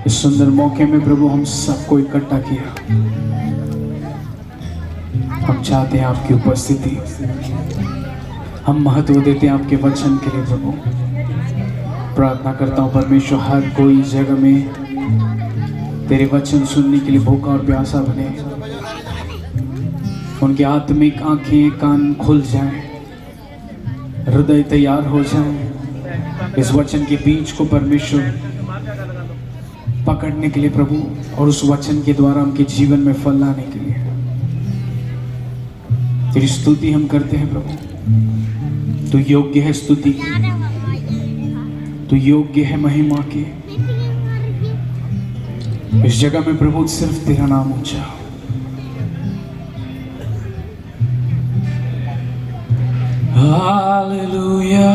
इस सुंदर मौके में प्रभु हम सबको इकट्ठा किया। हम चाहते हैं आपकी उपस्थिति, हम महत्व देते हैं आपके वचन के लिए। प्रभु प्रार्थना करता हूँ परमेश्वर हर कोई जगह में तेरे वचन सुनने के लिए भूखा और प्यासा बने, उनकी आत्मिक आंखें कान खुल जाएं, हृदय तैयार हो जाए इस वचन के बीज को परमेश्वर पकड़ने के लिए प्रभु, और उस वचन के द्वारा उनके जीवन में फल लाने के लिए। तेरी स्तुति हम करते हैं प्रभु, तू योग्य है स्तुति की, तू योग्य है महिमा के। इस जगह में प्रभु सिर्फ तेरा नाम ऊंचा। Hallelujah,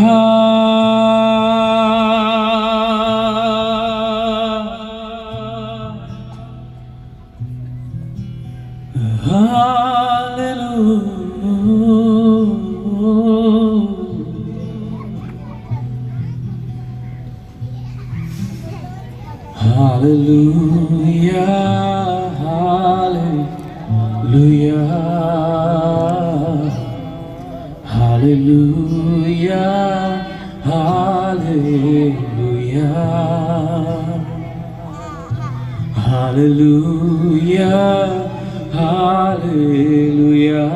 Hallelujah, hallelujah, hallelujah, hallelujah, hallelujah, hallelujah,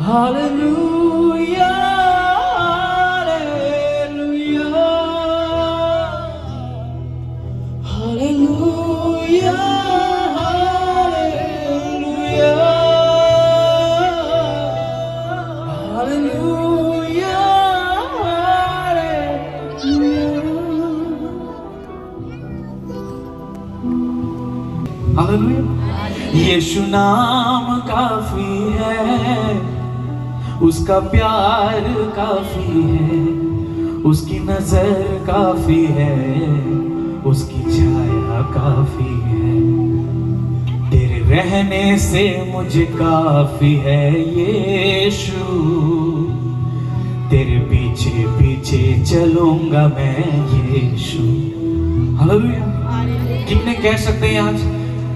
hallelujah, hallelujah, hallelujah, hallelujah. यीशु नाम काफी है, उसका प्यार काफी है, उसकी नजर काफी है, उसकी छाया काफी है। तेरे रहने से मुझे काफी है यीशु, तेरे पीछे पीछे चलूंगा मैं यीशु। हालेलुया। कितने कह सकते हैं आज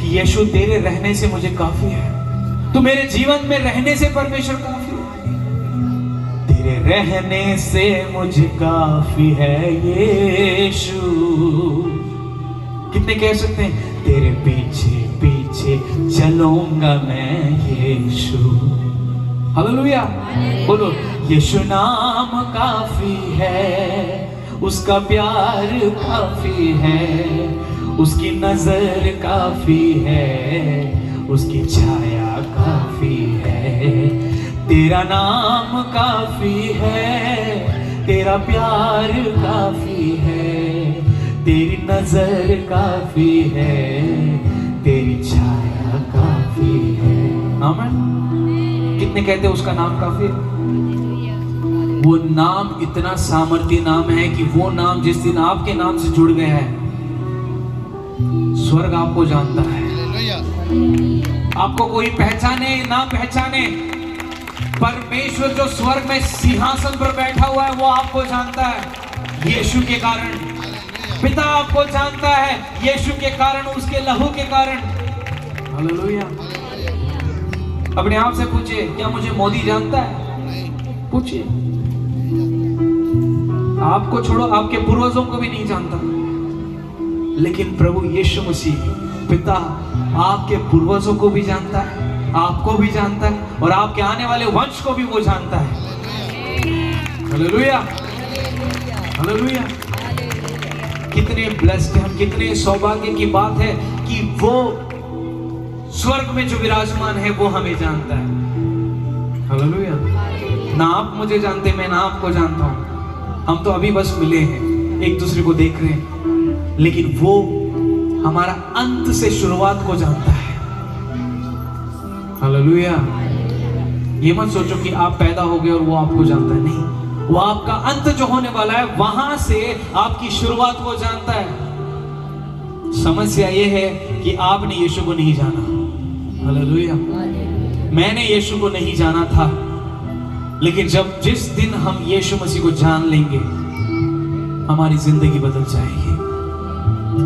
कि यीशु तेरे रहने से मुझे काफी है, तो मेरे जीवन में रहने से परमेश्वर काफी है। तेरे रहने से मुझे काफी है यीशु। कितने कह सकते हैं तेरे पीछे पीछे चलूंगा मैं यीशु। हालेलुया। बोलो यीशु नाम काफी है, उसका प्यार काफी है, उसकी नजर काफी है, उसकी छाया काफी है। तेरा नाम काफी है, तेरा प्यार काफी है, तेरी नजर काफी है, तेरी छाया काफी है। आमीन। कितने कहते हैं उसका नाम काफी है? वो नाम इतना सामर्थ्य नाम है कि वो नाम जिस दिन आपके नाम से जुड़ गया है, स्वर्ग आपको जानता है। आपको कोई पहचाने ना पहचाने, परमेश्वर जो स्वर्ग में सिंहासन पर बैठा हुआ है वो आपको जानता है यीशु के कारण। पिता आपको जानता है यीशु के कारण, उसके लहू के कारण। हालेलुया। अपने आप से पूछिए, क्या मुझे मोदी जानता है? पूछिए। आपको छोड़ो, आपके पूर्वजों को भी नहीं जानता, लेकिन प्रभु यीशु मसीह पिता आपके पूर्वजों को भी जानता है, आपको भी जानता है, और आपके आने वाले वंश को भी वो जानता है। Hallelujah, hallelujah. कितने ब्लेस्ड हैं हम, कितने सौभाग्य की बात है कि वो स्वर्ग में जो विराजमान है वो हमें जानता है। हालेलुया। ना आप मुझे जानते, मैं ना आपको जानता हूं। हम तो अभी बस मिले हैं, एक दूसरे को देख रहे हैं, लेकिन वो हमारा अंत से शुरुआत को जानता है। हालेलुया। ये मत सोचो कि आप पैदा हो गए और वो आपको जानता है, नहीं, वो आपका अंत जो होने वाला है वहां से आपकी शुरुआत को जानता है। समस्या ये है कि आपने यीशु को नहीं जाना। हालेलुया। मैंने यीशु को नहीं जाना था, लेकिन जिस दिन हम यीशु मसीह को जान लेंगे हमारी जिंदगी बदल जाएगी।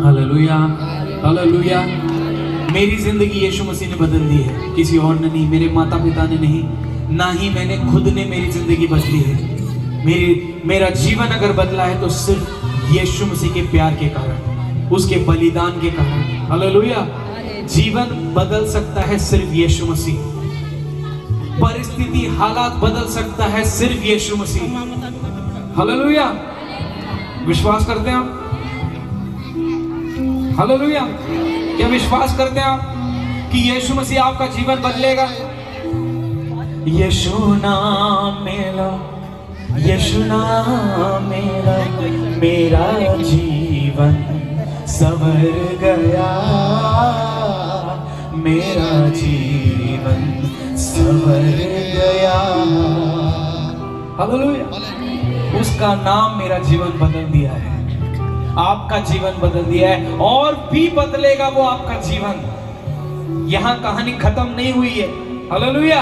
Hallelujah, hallelujah. मेरी जिंदगी यीशु मसीह ने बदल दी है, किसी और ने नहीं, मेरे माता पिता ने नहीं, ना ही मैंने खुद ने मेरी जिंदगी बदली है। मेरा जीवन अगर बदला है तो सिर्फ यीशु मसीह के प्यार के कारण, उसके बलिदान के कारण। हालेलुया। जीवन बदल सकता है सिर्फ यीशु मसीह, परिस्थिति हालात बदल सकता है सिर्फ यीशु मसीह। हालेलुया। विश्वास करते हैं आप? हालेलुया। क्या विश्वास करते हैं आप कि यीशु मसीह आपका जीवन बदलेगा? यीशु नाम मेरा, यीशु नाम मेरा, मेरा जीवन संवर गया, मेरा जीवन संवर गया। हालेलुया। उसका नाम मेरा जीवन बदल दिया है, आपका जीवन बदल दिया है, और भी बदलेगा वो आपका जीवन। यहां कहानी खत्म नहीं हुई है। हालेलुया।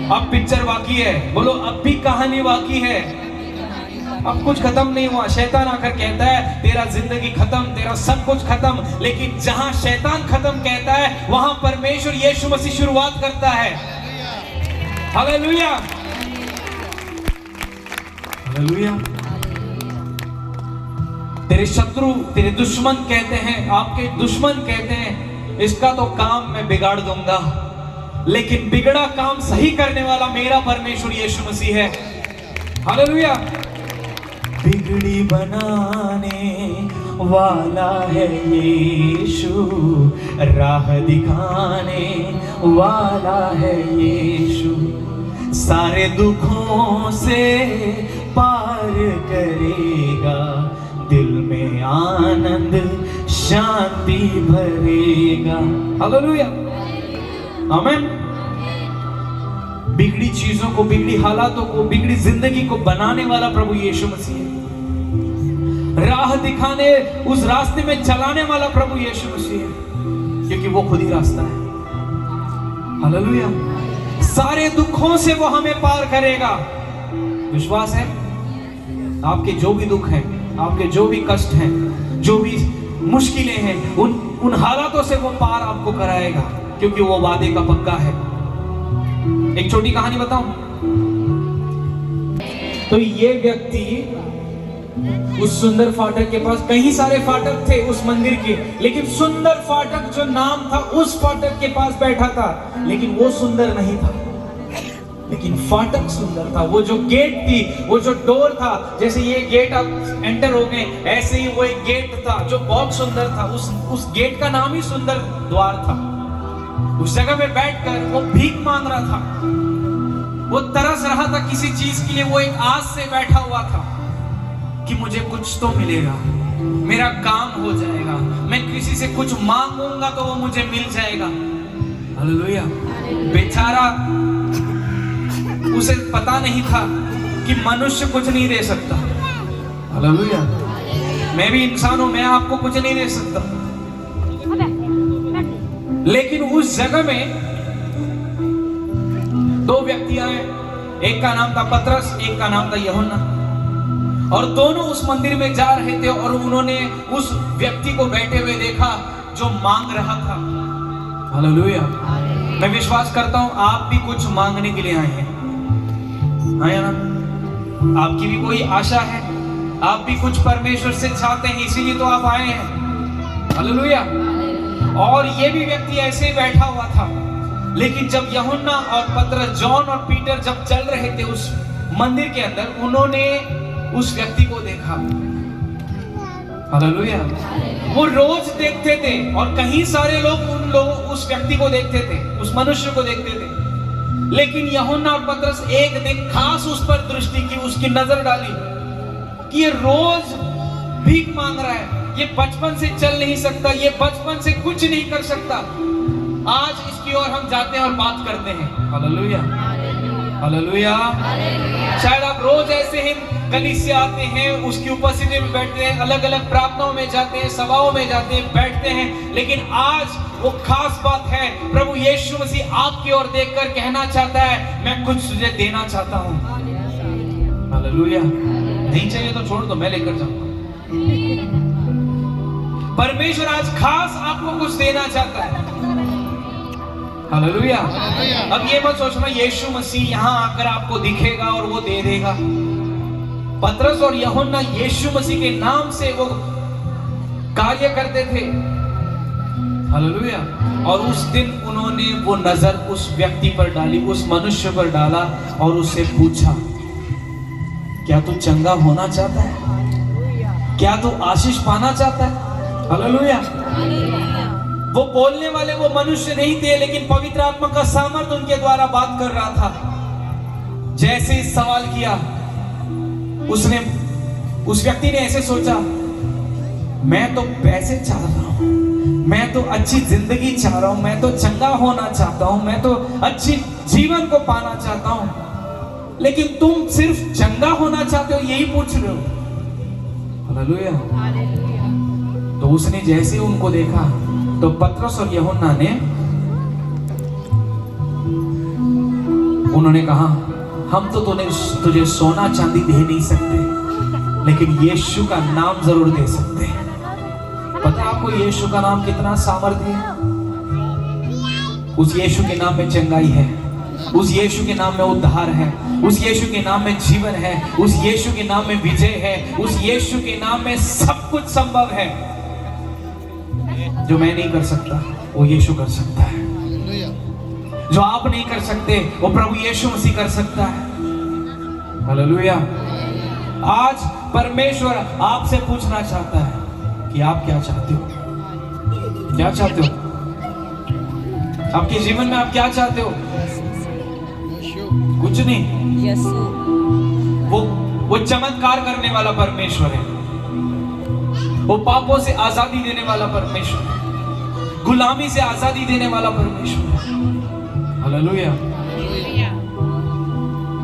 अब पिक्चर बाकी है। बोलो, अब भी कहानी बाकी है, अब कुछ खत्म नहीं हुआ। शैतान आकर कहता है तेरा जिंदगी खत्म, तेरा सब कुछ खत्म, लेकिन जहां शैतान खत्म कहता है वहां परमेश्वर यीशु मसीह शुरुआत करता है। Hallelujah, hallelujah. तेरे शत्रु, तेरे दुश्मन कहते हैं, आपके दुश्मन कहते हैं इसका तो काम मैं बिगाड़ दूंगा, लेकिन बिगड़ा काम सही करने वाला मेरा परमेश्वर यीशु मसीह है। हालेलुया। बिगड़ी बनाने वाला है यीशु, राह दिखाने वाला है यीशु, सारे दुखों से पार करेगा, दिल में आनंद शांति भरेगा। हालेलुया, आमीन। बिगड़ी चीजों को, बिगड़ी हालातों को, बिगड़ी जिंदगी को बनाने वाला प्रभु यीशु मसीह है। राह दिखाने, उस रास्ते में चलाने वाला प्रभु यीशु मसीह है, क्योंकि वो खुद ही रास्ता है। हालेलुया। सारे दुखों से वो हमें पार करेगा। विश्वास है? आपके जो भी दुख हैं, आपके जो भी कष्ट हैं, जो भी मुश्किलें हैं, उन हालातों से वो पार आपको कराएगा, क्योंकि वो वादे का पक्का है। एक छोटी कहानी बताऊं? तो ये व्यक्ति उस सुंदर फाटक के पास, कई सारे फाटक थे उस मंदिर के, लेकिन सुंदर फाटक जो नाम था उस फाटक के पास बैठा था, लेकिन वो सुंदर नहीं था, लेकिन फाटक सुंदर था। वो जो गेट थी, वो जो डोर था, जैसे ये गेट आप एंटर हो गए, ऐसे ही वो एक गेट था जो बहुत सुंदर था। उस गेट का नाम ही सुंदर द्वार था। उस जगह पे बैठकर वो भीख मांग रहा था, वो तरस रहा था किसी चीज के लिए। वो एक आस से बैठा हुआ था कि मुझे कुछ तो मिलेगा, मेरा काम हो जाएगा, मैं किसी से कुछ मांगूंगा तो वो मुझे मिल जाएगा। हालेलुया। बेचारा, उसे पता नहीं था कि मनुष्य कुछ नहीं दे सकता। हालेलुया। मैं भी इंसान हूं, मैं आपको कुछ नहीं दे सकता, लेकिन उस जगह में दो व्यक्ति आए, एक का नाम था पतरस, एक का नाम था यूहन्ना, और दोनों उस मंदिर में जा रहे थे, और उन्होंने उस व्यक्ति को बैठे हुए देखा जो मांग रहा था। हालेलुया। मैं विश्वास करता हूं आप भी कुछ मांगने के लिए आए हैं, आए ना? आपकी भी कोई आशा है, आप भी कुछ परमेश्वर से चाहते हैं, इसीलिए तो आप आए हैं। हालेलुया। और ये भी व्यक्ति ऐसे ही बैठा हुआ था, लेकिन जब यूहन्ना और पतरस, जॉन और पीटर जब चल रहे थे उस मंदिर के अंदर उन्होंने उस व्यक्ति को देखा। हालेलुया। वो रोज देखते थे और कहीं सारे लोग उस व्यक्ति को देखते थे, उस मनुष्य को देखते थे, लेकिन यूहन्ना और पतरस एक दिन खास उस पर दृष्टि की, उसकी नजर डाली कि ये रोज भीख मांग रहा है, ये बचपन से चल नहीं सकता, ये बचपन से कुछ नहीं कर सकता। आज इसकी ओर हम जाते हैं और बात करते हैं। Hallelujah, hallelujah. शायद आप रोज ऐसे ही कलीसिया आते हैं, उसकी उपस्थिति में बैठते हैं, अलग अलग प्रार्थनाओं में जाते हैं, सभाओं में जाते हैं, बैठते हैं, लेकिन आज वो खास बात है, प्रभु यीशु मसीह आपकी ओर देखकर कहना चाहता है, मैं कुछ तुझे देना चाहता हूं। हालेलुया। नहीं चाहिए तो छोड़ दो, मैं लेकर जाऊंगा। परमेश्वर आज खास आपको कुछ देना चाहता है। हालेलुया। अब ये मत सोचना यीशु मसीह यहां आकर आपको दिखेगा और वो दे देगा। पतरस और यूहन्ना यीशु मसीह के नाम से वो कार्य करते थे। हालेलुया। और उस दिन उन्होंने वो नजर उस व्यक्ति पर डाली, उस मनुष्य पर डाला और उससे पूछा, क्या तू चंगा होना चाहता है? क्या तू आशीष पाना चाहता है? हालेलुया। वो बोलने वाले वो मनुष्य नहीं थे, लेकिन पवित्र आत्मा का सामर्थ उनके द्वारा बात कर रहा था। जैसे ही सवाल किया, उसने, उस व्यक्ति ने ऐसे सोचा, मैं तो पैसे चाह रहा हूं, मैं तो अच्छी जिंदगी चाह रहा हूं, मैं तो चंगा होना चाहता हूं, मैं तो अच्छी जीवन को पाना चाहता हूं, लेकिन तुम सिर्फ चंगा होना चाहते हो, यही पूछ रहे हो। हालेलुया। तो उसने जैसे उनको देखा तो पतरस और यूहन्ना ने, उन्होंने कहा, हम तो तुझे सोना चांदी दे नहीं सकते, लेकिन यीशु का नाम जरूर दे सकते हैं। पता है आपको यीशु का नाम कितना सामर्थ्य है? उस यीशु के नाम में चंगाई है, उस यीशु के नाम में उद्धार है, उस यीशु के नाम में जीवन है, उस यीशु के नाम में विजय है, उस यीशु के नाम में सब कुछ संभव है। जो मैं नहीं कर सकता वो यीशु कर सकता है, जो आप नहीं कर सकते वो प्रभु यीशु मसीह कर सकता है। हालेलुया। आज परमेश्वर आपसे पूछना चाहता है कि आप क्या चाहते हो? क्या चाहते हो? आपके जीवन में आप क्या चाहते हो? कुछ नहीं। वो चमत्कार करने वाला परमेश्वर है, वो पापों से आजादी देने वाला परमेश्वर है, गुलामी से आजादी देने वाला परमेश्वर है। हालेलुया।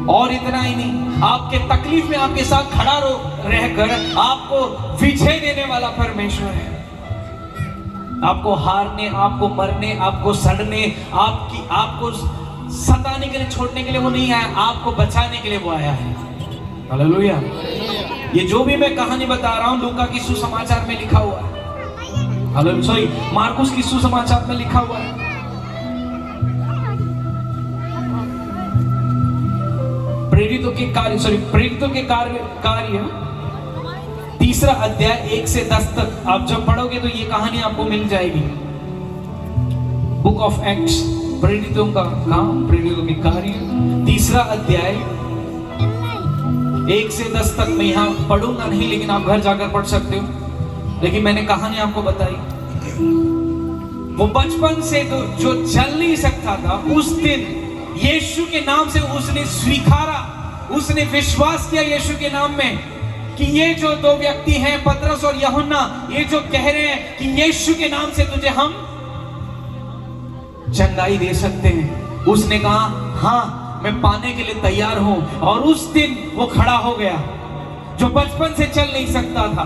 और इतना ही नहीं, आपके तकलीफ में आपके साथ खड़ा रहकर आपको विजय देने वाला परमेश्वर है। आपको हारने, आपको मरने, आपको सड़ने, आपको सताने के लिए, छोड़ने के लिए वो नहीं आया, आपको बचाने के लिए वो आया है। हालेलुया। ये जो भी मैं कहानी बता रहा हूं लूका की सुसमाचार में लिखा हुआ है। हालेलुया। सॉरी, मार्कुस की सुसमाचार में लिखा हुआ है। प्रेरितों के कार्य 3 अध्याय 1 से 10 तक आप जब पढ़ोगे तो ये कहानी आपको मिल जाएगी। बुक ऑफ एक्ट्स, प्रेरितों का काम, प्रेरितों के कार्य 3 अध्याय 1 से 10 तक। मैं यहाँ पढ़ूंगा नहीं, लेकिन आप घर जाकर पढ़ सकते हो। लेकिन मैंने कहानी आपको बताई, वो बचपन से तो जो चल नहीं सकता था, उस दिन यीशु के नाम से उसने स्वीकारा, उसने विश्वास किया यीशु के नाम में कि ये जो 2 व्यक्ति हैं, पतरस और यूहन्ना, ये जो कह रहे हैं कि यीशु के नाम से तुझे हम चंगाई दे सकते हैं। उसने कहा, हाँ मैं पाने के लिए तैयार हूं। और उस दिन वो खड़ा हो गया, जो बचपन से चल नहीं सकता था,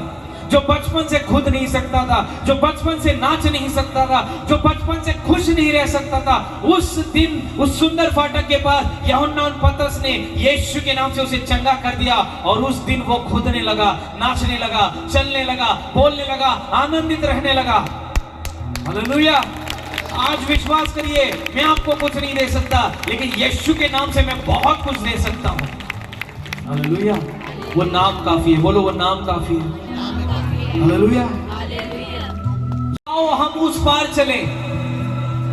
जो बचपन से खुद नहीं सकता था, जो बचपन से नाच नहीं सकता था, जो बचपन से खुश नहीं रह सकता था, उस दिन उस सुंदर फाटक के पास यूहन्ना और पतरस ने यीशु के नाम से उसे चंगा कर दिया। और उस दिन वो कूदने लगा, नाचने लगा, चलने लगा, बोलने लगा, आनंदित रहने लगा। हालेलुया। आज विश्वास करिए, मैं आपको कुछ नहीं दे सकता, लेकिन यीशु के नाम से मैं बहुत कुछ दे सकता हूं। हालेलुया। वो नाम काफी है। बोलो, वो नाम काफी है। हालेलुया। आओ हम उस पार चले।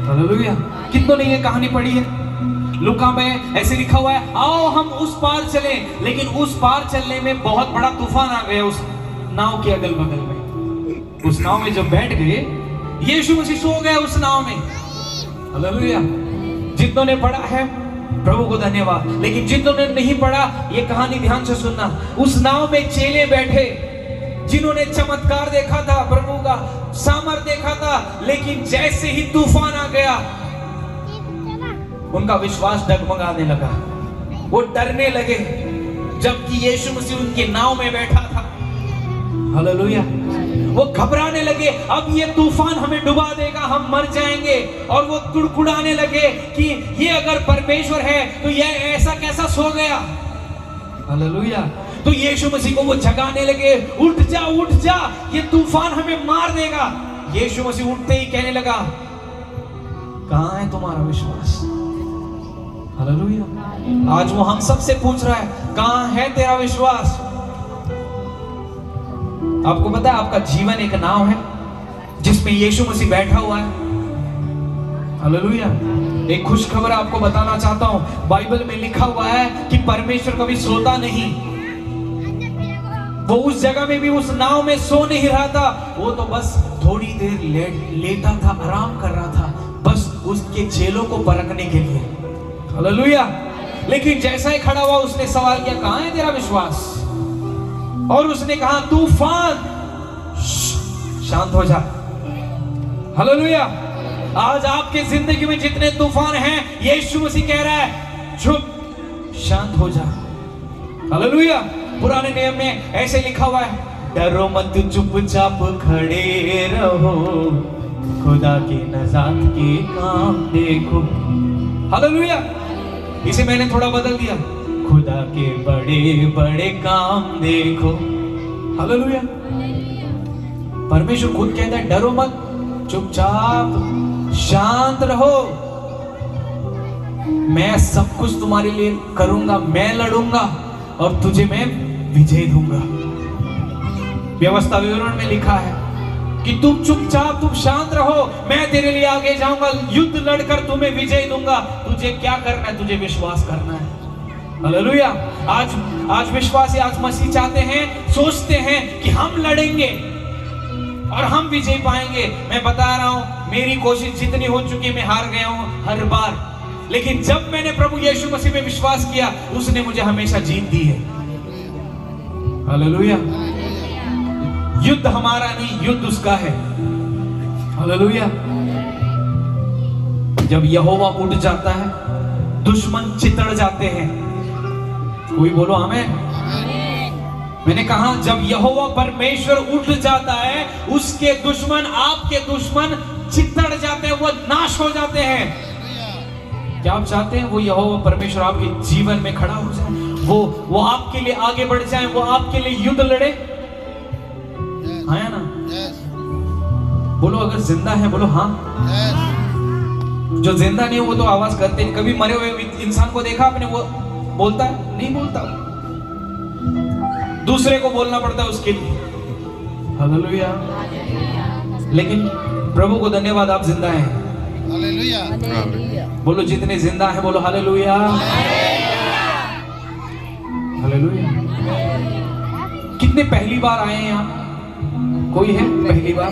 हालेलुया। कितनों ने ये कहानी पढ़ी है? लुका में ऐसे लिखा हुआ है, आओ हम उस पार चलें। लेकिन उस पार चलने में बहुत बड़ा तूफान आ गया उस नाव के अगल बगल में। उस नाव में जब बैठ गए, यीशु मसीह सो गए उस नाव में। हालेलुया। जितनों ने पढ़ा है प्रभु को धन्यवाद, लेकिन जितनों ने नहीं पढ़ा, ये कहानी ध्यान से सुनना। उस नाव में चेले बैठे जिन्होंने चमत्कार देखा था, प्रभु का सामर्थ देखा था, लेकिन जैसे ही तूफान आ गया उनका विश्वास डगमगाने लगा। वो डरने लगे, जबकि यीशु मसीह उनके नाव में बैठा था। हालेलुया। वो घबराने लगे, अब ये तूफान हमें डुबा देगा, हम मर जाएंगे। और वो कुड़कुड़ाने लगे कि ये अगर परमेश्वर है तो ये ऐसा कैसा सो गया। हालेलुया। तो यीशु मसीह को वो जगाने लगे, उठ जा, ये तूफान हमें मार देगा। यीशु मसीह उठते ही कहने लगा, कहां है तुम्हारा विश्वास। हालेलुया। आज वो हम सबसे पूछ रहा है, कहां है तेरा विश्वास। आपको पता है आपका जीवन एक नाव है जिसमें यीशु मसीह बैठा हुआ है। हालेलुया। एक खुश खबर आपको बताना चाहता हूं, बाइबल में लिखा हुआ है कि परमेश्वर कभी सोता नहीं। वो उस जगह में भी उस नाव में सो नहीं रहा था, वो तो बस थोड़ी देर लेटा था, आराम कर रहा था, बस उसके चेलों को परखने के लिए। हालेलुया। लेकिन जैसा ही खड़ा हुआ उसने सवाल किया, कहां है तेरा विश्वास। और उसने कहा, तूफान शांत हो जा। हालेलुया। आज आपके जिंदगी में जितने तूफान हैं, यीशु मसीह कह रहा है, चुप, शांत हो जा। हालेलुया। पुराने नियम में ऐसे लिखा हुआ है, डरो मत, चुपचाप खड़े रहो, खुदा के नजात के काम देखो। हालेलुया। इसे मैंने थोड़ा बदल दिया, खुदा के बड़े बड़े काम देखो। हालेलुया। परमेश्वर खुद कहता है, डरो मत, चुपचाप शांत रहो, मैं सब कुछ तुम्हारे लिए करूंगा, मैं लड़ूंगा और तुझे मैं विजय दूंगा। व्यवस्था विवरण में लिखा है कि तुम चुपचाप, तुम शांत रहो, मैं तेरे लिए आगे जाऊंगा, युद्ध लड़कर तुम्हें विजय दूंगा। तुझे क्या करना है, तुझे विश्वास करना है। हालेलुया। आज विश्वासी, आज मसीह चाहते हैं, सोचते हैं कि हम लड़ेंगे और हम विजय पाएंगे। मैं बता रहा हूं, मेरी कोशिश जितनी हो चुकी है, मैं हार गया हूं हर बार, लेकिन जब मैंने प्रभु यीशु मसीह में विश्वास किया, उसने मुझे हमेशा जीत दी है। हालेलुया। युद्ध हमारा नहीं, युद्ध उसका है। हालेलुया। जब यहोवा उठ जाता है, दुश्मन चितड़ जाते हैं। कोई बोलो आमीन। मैंने कहा, जब यहोवा परमेश्वर उठ जाता है, उसके दुश्मन, आपके दुश्मन चितड़ जाते हैं, वो नाश हो जाते हैं। क्या आप चाहते हैं वो यहोवा परमेश्वर आपके जीवन में खड़ा हो जाए, वो आपके लिए आगे बढ़ जाए, वो आपके लिए युद्ध लड़े। हाँ ना? बोलो अगर जिंदा है, बोलो हाँ। जो जिंदा नहीं है वो तो आवाज करते नहीं। कभी मरे हुए इंसान को देखा आपने, वो बोलता है? नहीं बोलता, दूसरे को बोलना पड़ता है उसके लिए। हालेलुया। लेकिन प्रभु को धन्यवाद, आप जिंदा हैं। हालेलुया। बोलो जितने जिंदा हैं, बोलो हालेलुया। हालेलुया। कितने पहली बार आए हैं यहाँ? कोई है पहली बार?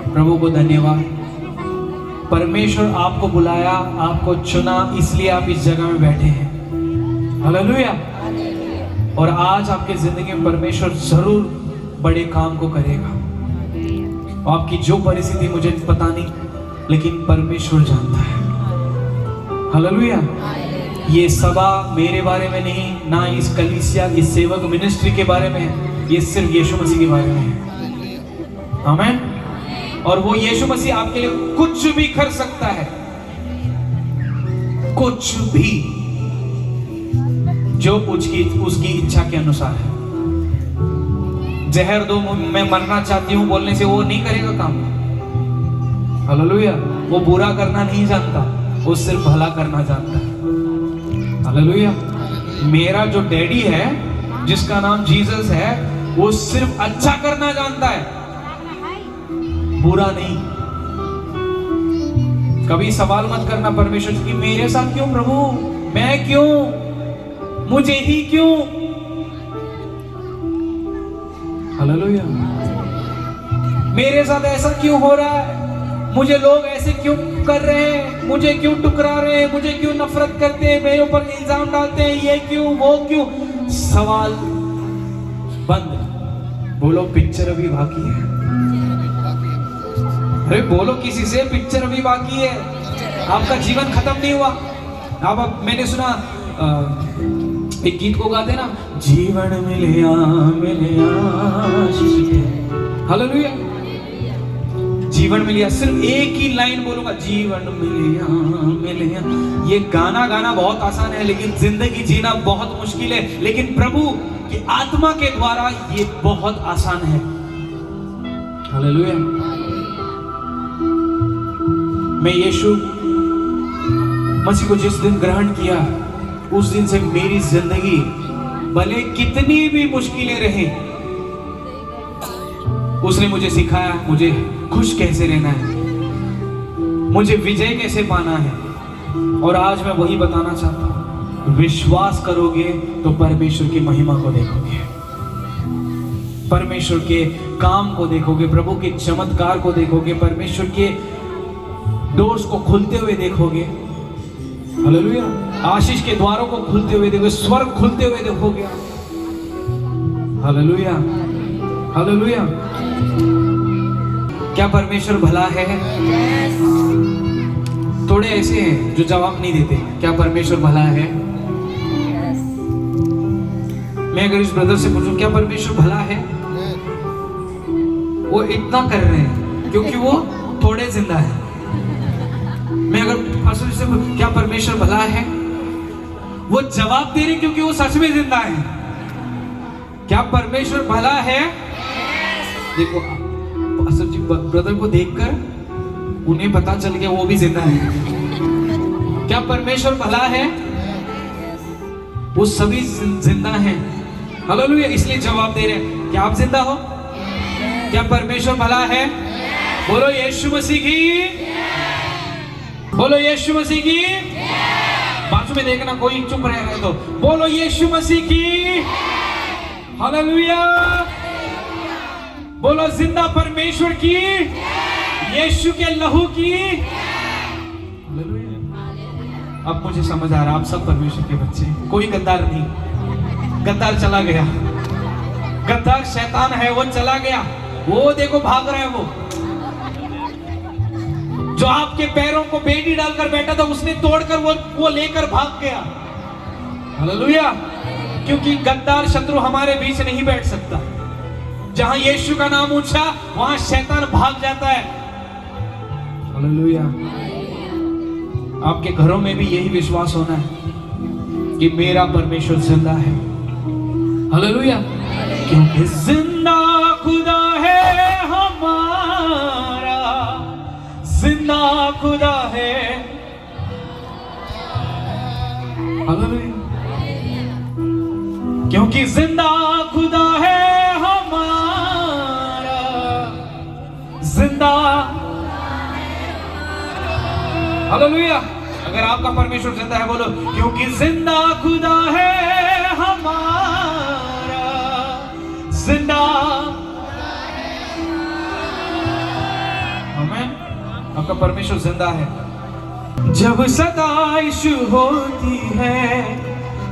प्रभु को धन्यवाद, परमेश्वर आपको बुलाया, आपको चुना, इसलिए आप इस जगह में बैठे हैं। हालेलुया। और आज आपके जिंदगी में परमेश्वर जरूर बड़े काम को करेगा। आपकी जो परिस्थिति मुझे पता नहीं, लेकिन परमेश्वर जानता है। हालेलुया। ये सभा मेरे बारे में नहीं, ना इस कलीसिया, इस सेवक मिनिस्ट्री के बारे में है, ये सिर्फ यीशु मसीह के बारे में है। आमीन। और वो यीशु मसीह आपके लिए कुछ भी कर सकता है, कुछ भी, जो उसकी इच्छा के अनुसार है। जहर दो, मैं मरना चाहती हूं बोलने से वो नहीं करेगा काम। हालेलुया। वो बुरा करना नहीं जानता, वो सिर्फ भला करना जानता है। हालेलुया। मेरा जो डैडी है, जिसका नाम जीसस है, वो सिर्फ अच्छा करना जानता है, बुरा नहीं। कभी सवाल मत करना परमेश्वर से कि मेरे साथ क्यों प्रभु, मैं क्यों, मुझे ही क्यों। हालेलुया। मेरे साथ ऐसा क्यों हो रहा है, मुझे लोग ऐसे क्यों कर रहे हैं, मुझे क्यों टुकरा रहे हैं, मुझे क्यों नफरत करते हैं, मेरे ऊपर इल्जाम डालते हैं, ये क्यों वो क्यों। सवाल बंद। बोलो पिक्चर अभी बाकी है। अरे बोलो किसी से, पिक्चर अभी बाकी है, आपका जीवन खत्म नहीं हुआ। अब मैंने सुना एक गीत को गाते ना, जीवन मिलिया मिलिया आशीष के। हालेलुया। जीवन मिलिया, सिर्फ एक ही लाइन बोलूंगा, जीवन मिलिया मिलिया। ये गाना गाना बहुत आसान है, लेकिन जिंदगी जीना बहुत मुश्किल है। लेकिन प्रभु की आत्मा के द्वारा ये बहुत आसान है। हालेलुया। मैं यीशु मसीह को जिस दिन ग्रहण किया, उस दिन से मेरी जिंदगी भले कितनी भी मुश्किलें रहे, उसने मुझे सिखाया मुझे खुश कैसे रहना है, मुझे विजय कैसे पाना है। और आज मैं वही बताना चाहता हूं। विश्वास करोगे तो परमेश्वर की महिमा को देखोगे, परमेश्वर के काम को देखोगे, प्रभु के चमत्कार को देखोगे, परमेश्वर के डोर्स को खुलते हुए देखोगे। हालेलुया। आशीष के द्वारों को खुलते हुए देखोगे, स्वर्ग खुलते हुए देखोगे। हालेलुया। हालेलुया। क्या परमेश्वर भला है? थोड़े ऐसे हैं जो जवाब नहीं देते, क्या परमेश्वर भला है? मैं अगर इस ब्रदर से पूछूं क्या परमेश्वर भला है, वो इतना कर रहे हैं क्योंकि वो थोड़े जिंदा है। मैं अगर पास्टर से क्या परमेश्वर भला है, वो जवाब दे रहे क्योंकि वो सच में जिंदा है। क्या परमेश्वर भला है? देखो पास्टर जी ब्रदर को देखकर उन्हें पता चल गया वो भी जिंदा है। क्या परमेश्वर भला है? वो सभी जिंदा हैं। हालेलुया। इसलिए जवाब दे रहे हैं। क्या आप जिंदा हो? क्या परमेश्वर भला है? बोलो यीशु मसीह की, बोलो यीशु मसीह की। बाजू में देखना कोई चुप रह रहे तो बोलो यीशु मसीह की। हालेलुया। बोलो जिंदा परमेश्वर की, यीशु के लहू की। हालेलुया। अब मुझे समझ आ रहा, आप सब परमेश्वर के बच्चे, कोई गद्दार नहीं। गद्दार चला गया, गद्दार शैतान है, वो चला गया। वो देखो भाग रहा है। वो जो आपके पैरों को बेड़ी डालकर बैठा था, उसने तोड़कर वो लेकर भाग गया। हालेलुया। क्योंकि गद्दार शत्रु हमारे बीच नहीं बैठ सकता। जहां यीशु का नाम ऊंचा, वहां शैतान भाग जाता है। हालेलुया। आपके घरों में भी यही विश्वास होना है कि मेरा परमेश्वर जिंदा है। हालेलुया। क्योंकि जिंदा खुदा है हमारा, जिंदा खुदा है। हालेलुया। क्योंकि जिंदा खुदा है हमारा, जिंदा। हालेलुया। अगर आपका परमेश्वर जिंदा है बोलो क्योंकि जिंदा खुदा है हमारा, जिंदा। आमीन। आपका परमेश्वर जिंदा है। जब सताइश होती है,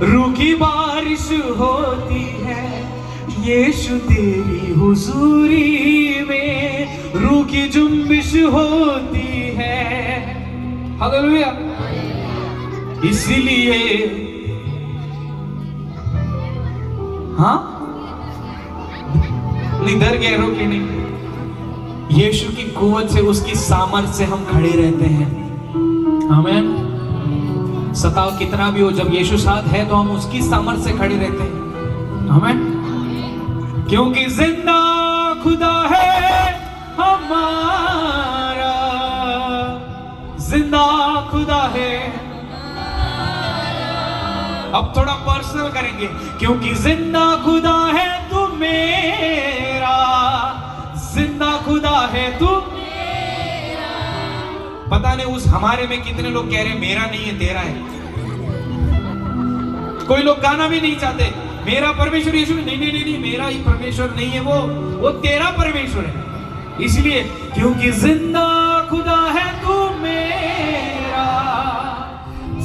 रूखी बारिश होती है, यीशु तेरी हुजूरी में रूखी जुम्बिश होती है। हालेलुया। इसलिए हाँ नहीं, डर गए, रोके नहीं। यीशु की कुवत से, उसकी सामर्थ से हम खड़े रहते हैं। आमीन। सताव कितना भी हो, जब यीशु साथ है तो हम उसकी सामर्थ से खड़े रहते हैं। आमीन। क्योंकि जिंदा खुदा है हमारा, जिंदा खुदा है। अब थोड़ा पर्सनल करेंगे। क्योंकि जिंदा खुदा है तू मेरा, जिंदा खुदा है तू मेरा। पता नहीं उस हमारे में कितने लोग कह रहे हैं मेरा नहीं है तेरा है। कोई लोग गाना भी नहीं चाहते, मेरा परमेश्वर यीशु नहीं, नहीं नहीं नहीं, मेरा ही परमेश्वर नहीं है, वो तेरा परमेश्वर है। इसलिए क्योंकि जिंदा खुदा है तू मेरा,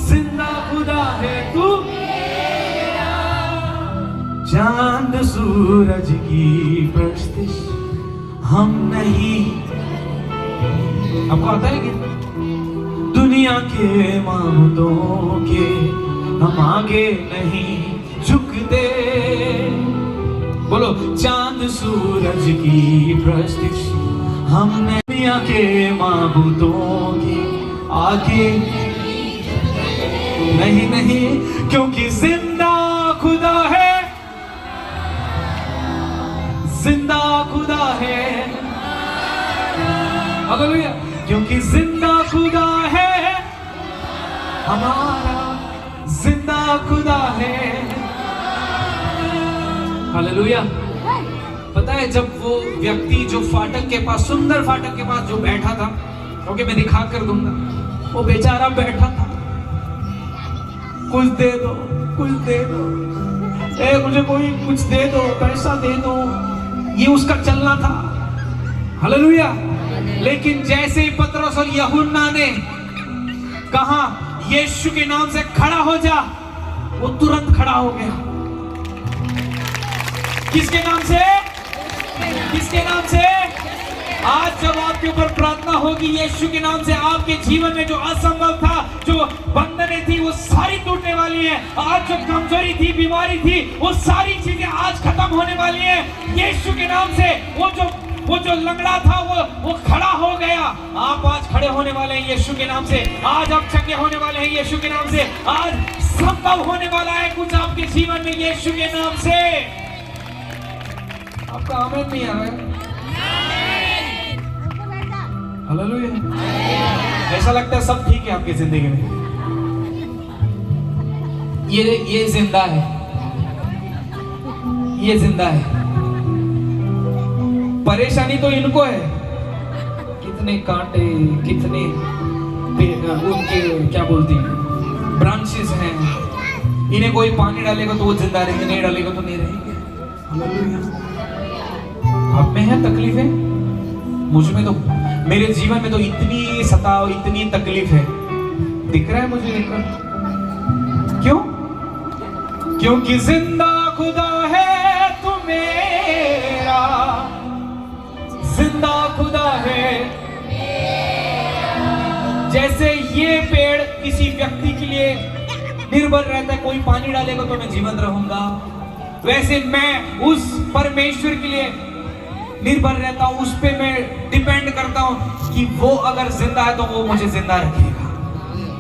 जिंदा खुदा है तू मेरा, चांद सूरज की प्रस्तिश हम नहीं। आपको आता है कि दुनिया के मामलों के हम आगे नहीं झुकते। बोलो, चांद सूरज की प्रस्तिश हमने दुनिया के माबूदों के आगे नहीं नहीं, क्योंकि जिंदा खुदा है, जिंदा खुदा है, हालेलुया, क्योंकि जिंदा खुदा है हमारा, जिंदा खुदा है, हालेलुया। पता है जब वो व्यक्ति जो फाटक के पास, सुंदर फाटक के पास जो बैठा था, क्योंकि मैं दिखा कर दूंगा, वो बेचारा बैठा था, कुछ दे दो, कुछ दे दो, मुझे कोई कुछ दे दो, पैसा दे दो, ये उसका चलना था, हालेलुया। लेकिन जैसे ही पतरस और यूहन्ना ने कहा यीशु के नाम से खड़ा हो जा, वो तुरंत खड़ा हो गया। किसके नाम से? किसके नाम से? आज जब आपके ऊपर प्रार्थना होगी यीशु के नाम से, आपके जीवन में जो असंभव था, जो बंधनें थी, वो सारी टूटने वाली है। आज जो कमजोरी थी, बीमारी थी, वो सारी चीजें आज खत्म होने वाली है यीशु के नाम से। वो जो लंगड़ा था वो खड़ा हो गया। आप आज खड़े होने वाले हैं यीशु के नाम से। आज आप चंगे होने वाले हैं यीशु के नाम से। आज संभव होने वाला है कुछ आपके जीवन में यीशु के नाम से। आपका आमीन नहीं आ रहा है? हालेलुया। ऐसा लगता है सब ठीक है आपकी जिंदगी में। ये जिंदा है, ये जिंदा है। परेशानी तो इनको है, कितने कांटे, कितने उनके क्या बोलते हैं, ब्रांचेस हैं। इन्हें कोई पानी डालेगा तो वो जिंदा रहेंगे, नहीं डालेगा तो नहीं रहेंगे। हालेलुया। आप में है तकलीफें, मुझ में तो, मेरे जीवन में तो इतनी सताव, इतनी तकलीफ है, दिख रहा है मुझे देखकर। क्यों? क्योंकि जिंदा खुदा है तू मेरा, जिंदा खुदा है। जैसे ये पेड़ किसी व्यक्ति के लिए निर्भर रहता है, कोई पानी डालेगा तो मैं जीवंत रहूंगा, वैसे मैं उस परमेश्वर के लिए निर्भर रहता हूं, उस पे मैं डिपेंड करता हूं कि वो अगर जिंदा है तो वो मुझे जिंदा रखेगा।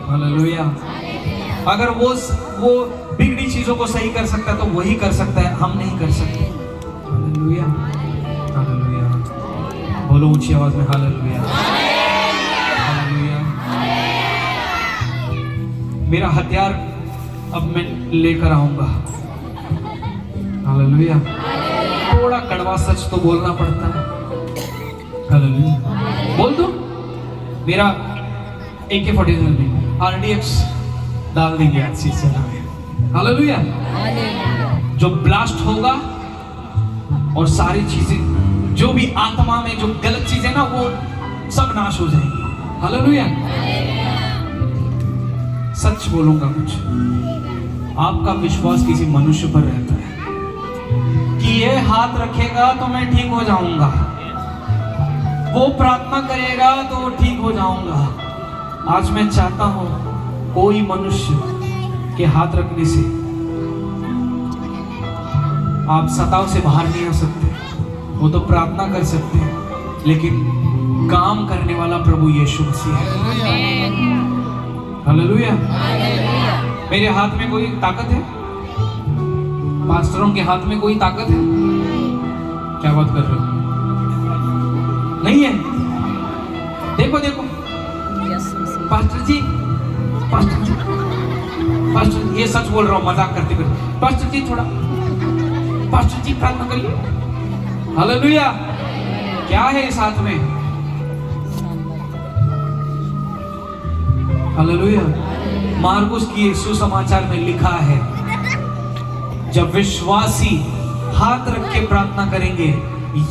हालेलुया। अगर वो बिगड़ी चीजों को सही कर सकता है तो वही कर सकता है, हम नहीं कर सकते। Hallelujah, hallelujah. बोलो ऊंची आवाज में हालेलुया, हालेलुया। मेरा हथियार अब मैं लेकर आऊंगा। हालेलुया। थोड़ा कड़वा सच तो बोलना पड़ता है। हालेलुया। बोल दो, मेरा AK-47 में RDX डाल देंगे आज चीज चला। हालेलुया। जो ब्लास्ट होगा और सारी चीजें, जो भी आत्मा में जो गलत चीजें ना, वो सब नाश हो जाएंगी। हालेलुया। सच बोलूंगा कुछ, आपका विश्वास किसी मनुष्य पर रहता है कि ये हाथ रखेगा तो मैं ठीक हो जाऊंगा, वो प्रार्थना करेगा तो ठीक हो जाऊंगा। आज मैं चाहता हूं कोई मनुष्य के हाथ रखने से आप सताव से बाहर नहीं आ सकते। वो तो प्रार्थना कर सकते हैं, लेकिन काम करने वाला प्रभु यीशु मसीह है। हालेलुया। मेरे हाथ में कोई ताकत है? पास्टरों के हाथ में कोई ताकत है? क्या बात कर रहे हो? नहीं है। देखो देखो, पास्टर जी, पास्टर, ये सच बोल रहा हूँ, मजाक करते करते। पास्टर जी थोड़ा, पास्टर जी प्रार्थना करिए। हालेलुया। क्या है इस हाथ में? हालेलुया। मार्कुस की सुसमाचार में लिखा है, जब विश्वासी हाथ रख के प्रार्थना करेंगे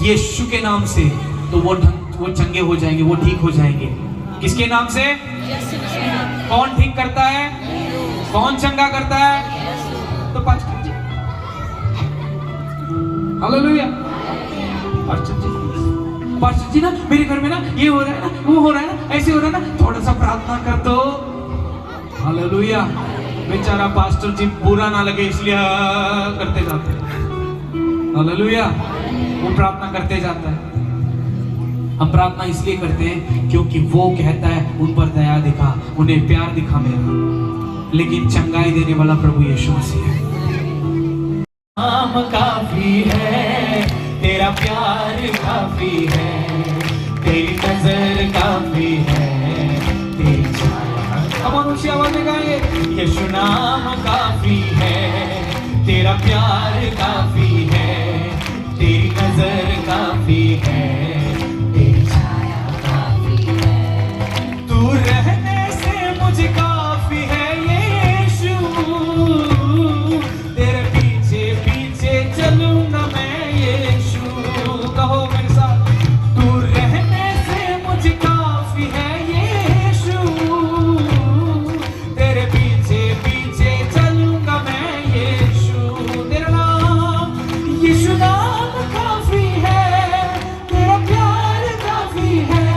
यीशु के नाम से, तो वो चंगे हो जाएंगे, वो ठीक हो जाएंगे। किसके नाम से? कौन ठीक करता है? कौन चंगा करता है? तो हालेलुया। पास्टर जी ना, मेरे घर में ना ये हो रहा है ना, वो हो रहा है ना, ऐसे हो रहा है ना, थोड़ा सा प्रार्थना कर दो। हालेलुया। बेचारा पास्टर जी बुरा ना लगे इसलिए करते जाते हैं। हालेलुया। वो प्रार्थना करते जाता है। हम प्रार्थना इसलिए करते हैं क्योंकि वो कहता है उन पर दया दिखा, उन्हें प्यार दिखा मेरा। लेकिन चंगाई देने वाला प्रभु यीशु मसीह है। नाम काफी है, तेरा प्यार काफी है, तेरी नजर काफी है, तेरी छाया। अब हम ऊंची आवाज में गाएंगे, यीशु नाम काफी है, तेरा प्यार काफी है, तेरी नजर काफी है, तेरी छाया काफी है, तू रहने से मुझे काफी है यीशु, तेरे पीछे पीछे चलूंगा मैं यीशु। कहो मेरे साथ, तू रहने से मुझे काफी है यीशु, तेरे पीछे पीछे चलूंगा मैं यीशु। तेरा नाम यीशु नाम काफी है, तेरा प्यार काफी है,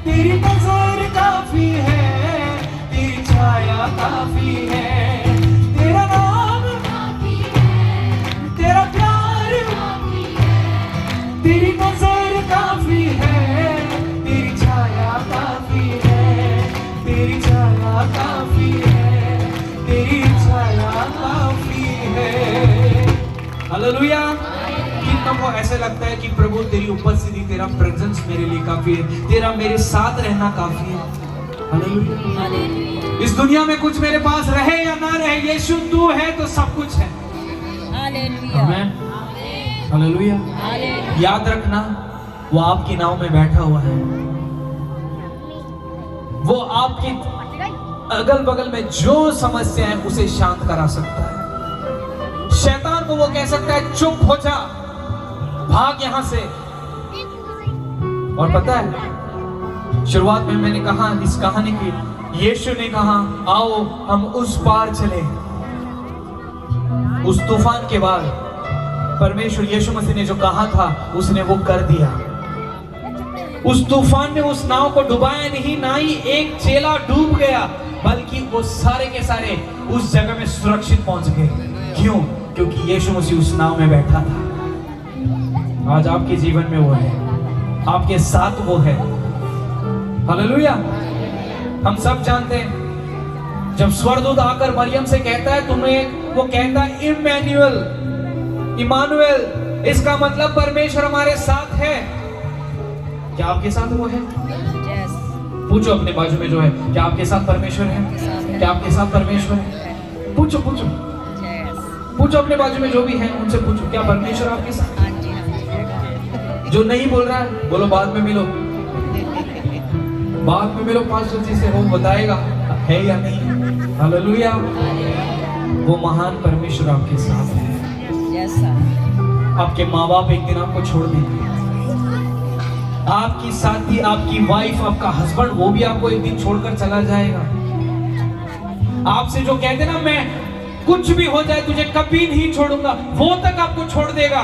तेरी नजर काफी है, तेरी छाया काफी है, तेरा नाम काफी है, तेरा प्यार काफी है, तेरी नजर काफी है, तेरी छाया काफी है, तेरी छाया काफी है, तेरी छाया काफी है। हालेलुया। कितना को ऐसे लगता है कि प्रभु तेरी उपस्थिति, तेरा प्रेजेंस मेरे लिए काफी है, तेरा मेरे साथ रहना काफी है। हालेलुया। इस दुनिया में कुछ मेरे पास रहे या ना रहे, यीशु तू है तो सब कुछ है। हालेलुया। आमीन। हालेलुया। याद रखना, वो आपकी नाव में बैठा हुआ है, वो आपकी अगल बगल में जो समस्या है उसे शांत करा सकता है। शैतान को वो कह सकता है चुप हो जा, भाग यहां से। और पता है, शुरुआत में मैंने कहा इस कहानी की, यीशु ने कहा आओ हम उस पार चले। उस तूफान के बाद परमेश्वर यीशु मसीह ने जो कहा था उसने वो कर दिया। उस तूफान ने उस नाव को डुबाया नहीं, ना ही एक चेला डूब गया, बल्कि वो सारे के सारे उस जगह में सुरक्षित पहुंच गए। क्यों? क्योंकि यीशु मसीह उस नाव में बैठा था। आज आपके जीवन में वो है, आपके साथ वो है। हालेलुया। हम सब जानते हैं, जब स्वर्गदूत आकर मरियम से कहता है तुम्हें, वो कहता है इमैनुअल, इमानुएल, इसका मतलब परमेश्वर हमारे साथ है। क्या आपके साथ वो है? पूछो अपने बाजू में जो है, क्या आपके साथ परमेश्वर है? क्या आपके साथ परमेश्वर है? पूछो पूछो पूछो अपने बाजू में जो भी है उनसे पूछो, क्या परमेश्वर आपके साथ? जो नहीं बोल रहा है बोलो बाद में मिलो, बाद में मिलो पास्टर जी से, वो बताएगा है या नहीं। हालेलुया। वो महान परमेश्वर आपके साथ है। आपके माँ बाप एक दिन आपको छोड़ देंगे, आपकी साथी, आपकी वाइफ, आपका हस्बैंड, वो भी आपको एक दिन छोड़कर चला जाएगा। आपसे जो कहते ना मैं कुछ भी हो जाए तुझे कभी नहीं छोड़ूंगा, वो तक आपको छोड़ देगा।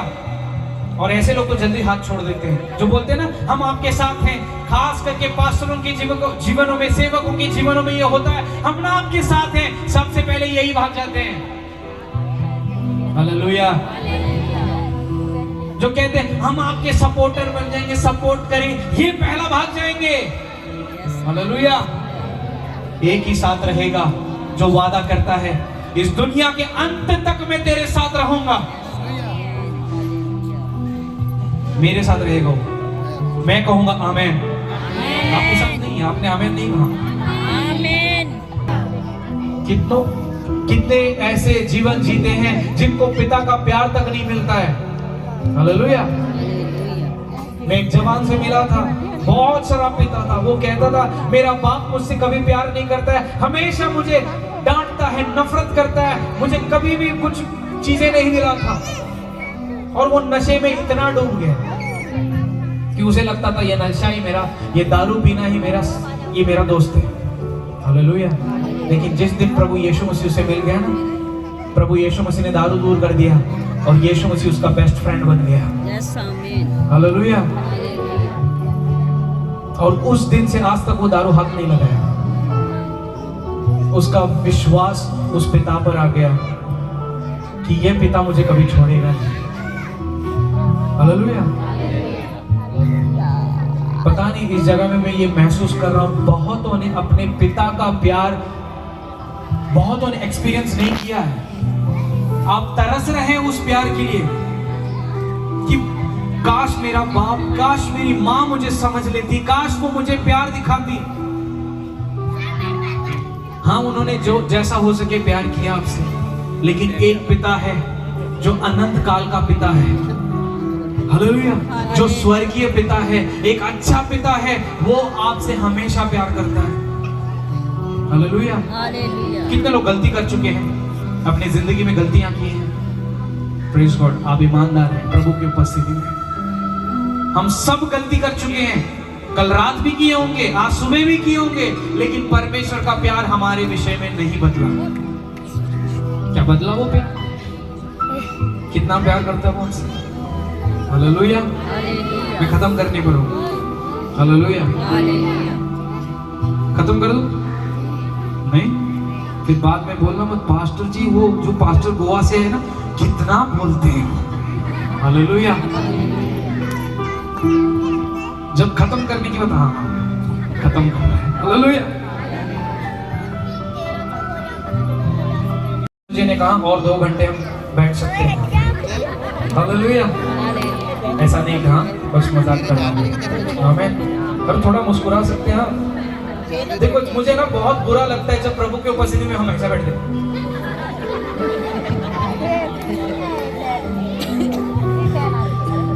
और ऐसे लोग तो जल्दी हाथ छोड़ देते हैं, जो बोलते हैं ना हम आपके साथ हैं। खास करके पास्टरों के जीवनों में, सेवकों के जीवनों में ये होता है, हम ना आपके साथ हैं, सबसे पहले यही भाग जाते हैं। हालेलुया। जो कहते हैं हम आपके सपोर्टर बन जाएंगे, सपोर्ट करें, ये पहला भाग जाएंगे। हालेलुया। एक ही साथ रहेगा जो वादा करता है इस दुनिया के अंत तक मैं तेरे साथ रहूंगा। मेरे साथ रहेगा, मैं कहूंगा आमेन। आपके साथ नहीं, आपने आमेन नहीं कहा। आमेन। कितने ऐसे जीवन जीते हैं जिनको पिता का प्यार तक नहीं मिलता है। हालेलुया। मैं एक जवान से मिला था, बहुत शराब पीता था। वो कहता था मेरा बाप मुझसे कभी प्यार नहीं करता है, हमेशा मुझे डांटता है, नफरत करता है, मुझे कभी भी कुछ चीजें नहीं दिलाता। और वो नशे में इतना डूब गया कि उसे लगता था ये नशा ही मेरा, ये दारू पीना ही मेरा, ये मेरा दोस्त है। हालेलुया। लेकिन जिस दिन प्रभु यीशु मसीह उसे मिल गया ना, प्रभु यीशु मसीह ने दारू दूर कर दिया और यीशु मसीह उसका बेस्ट फ्रेंड बन गया। हालेलुया। और उस दिन से आज तक वो दारू हाथ नहीं लगाया। उसका विश्वास उस पिता पर आ गया कि ये पिता मुझे कभी छोड़ेगा नहीं। हालेलुया। पता नहीं इस जगह में मैं ये महसूस कर रहा हूं, बहुतों ने अपने पिता का प्यार, बहुतों ने एक्सपीरियंस नहीं किया है। आप तरस रहे हैं उस प्यार के लिए कि काश मेरा बाप, काश मेरी माँ मुझे समझ लेती, काश वो मुझे प्यार दिखाती। हाँ, उन्होंने जो जैसा हो सके प्यार किया आपसे, लेकिन एक पिता है जो अनंत काल का पिता है। हालेलुया। जो स्वर्गीय पिता है, एक अच्छा पिता है, वो आपसे हमेशा प्यार करता है। हालेलुया। कितने लोग गलती कर चुके हैं, अपनी जिंदगी में गलतियां की हैं। प्रेज गॉड, आप ईमानदार हैं प्रभु की उपस्थिति में। हम सब गलती कर चुके हैं, कल रात भी किए होंगे, आज सुबह भी किए होंगे, लेकिन परमेश्वर का प्यार हमारे विषय में नहीं बदला। क्या बदला वो प्यार? कितना प्यार करता है वो हमसे। हालेलुया। मैं खत्म करने पर हूँ। हालेलुया। खत्म कर दूं? नहीं, फिर बाद में बोलना मत पास्टर जी, वो जो पास्टर गोवा से है ना, कितना बोलते हैं। हालेलुया। जब खत्म करने की बात, हाँ खत्म कर रहा है। हालेलुया। मुझे ने कहा और 2 घंटे हम बैठ सकते हैं। हालेलुया। ऐसा नहीं कहा, बस मजाक कर रहा हूं। आमीन। पर थोड़ा मुस्कुरा सकते हैं आप। देखो, मुझे ना बहुत बुरा लगता है जब प्रभु की उपस्थिति में हम ऐसा बैठते हैं।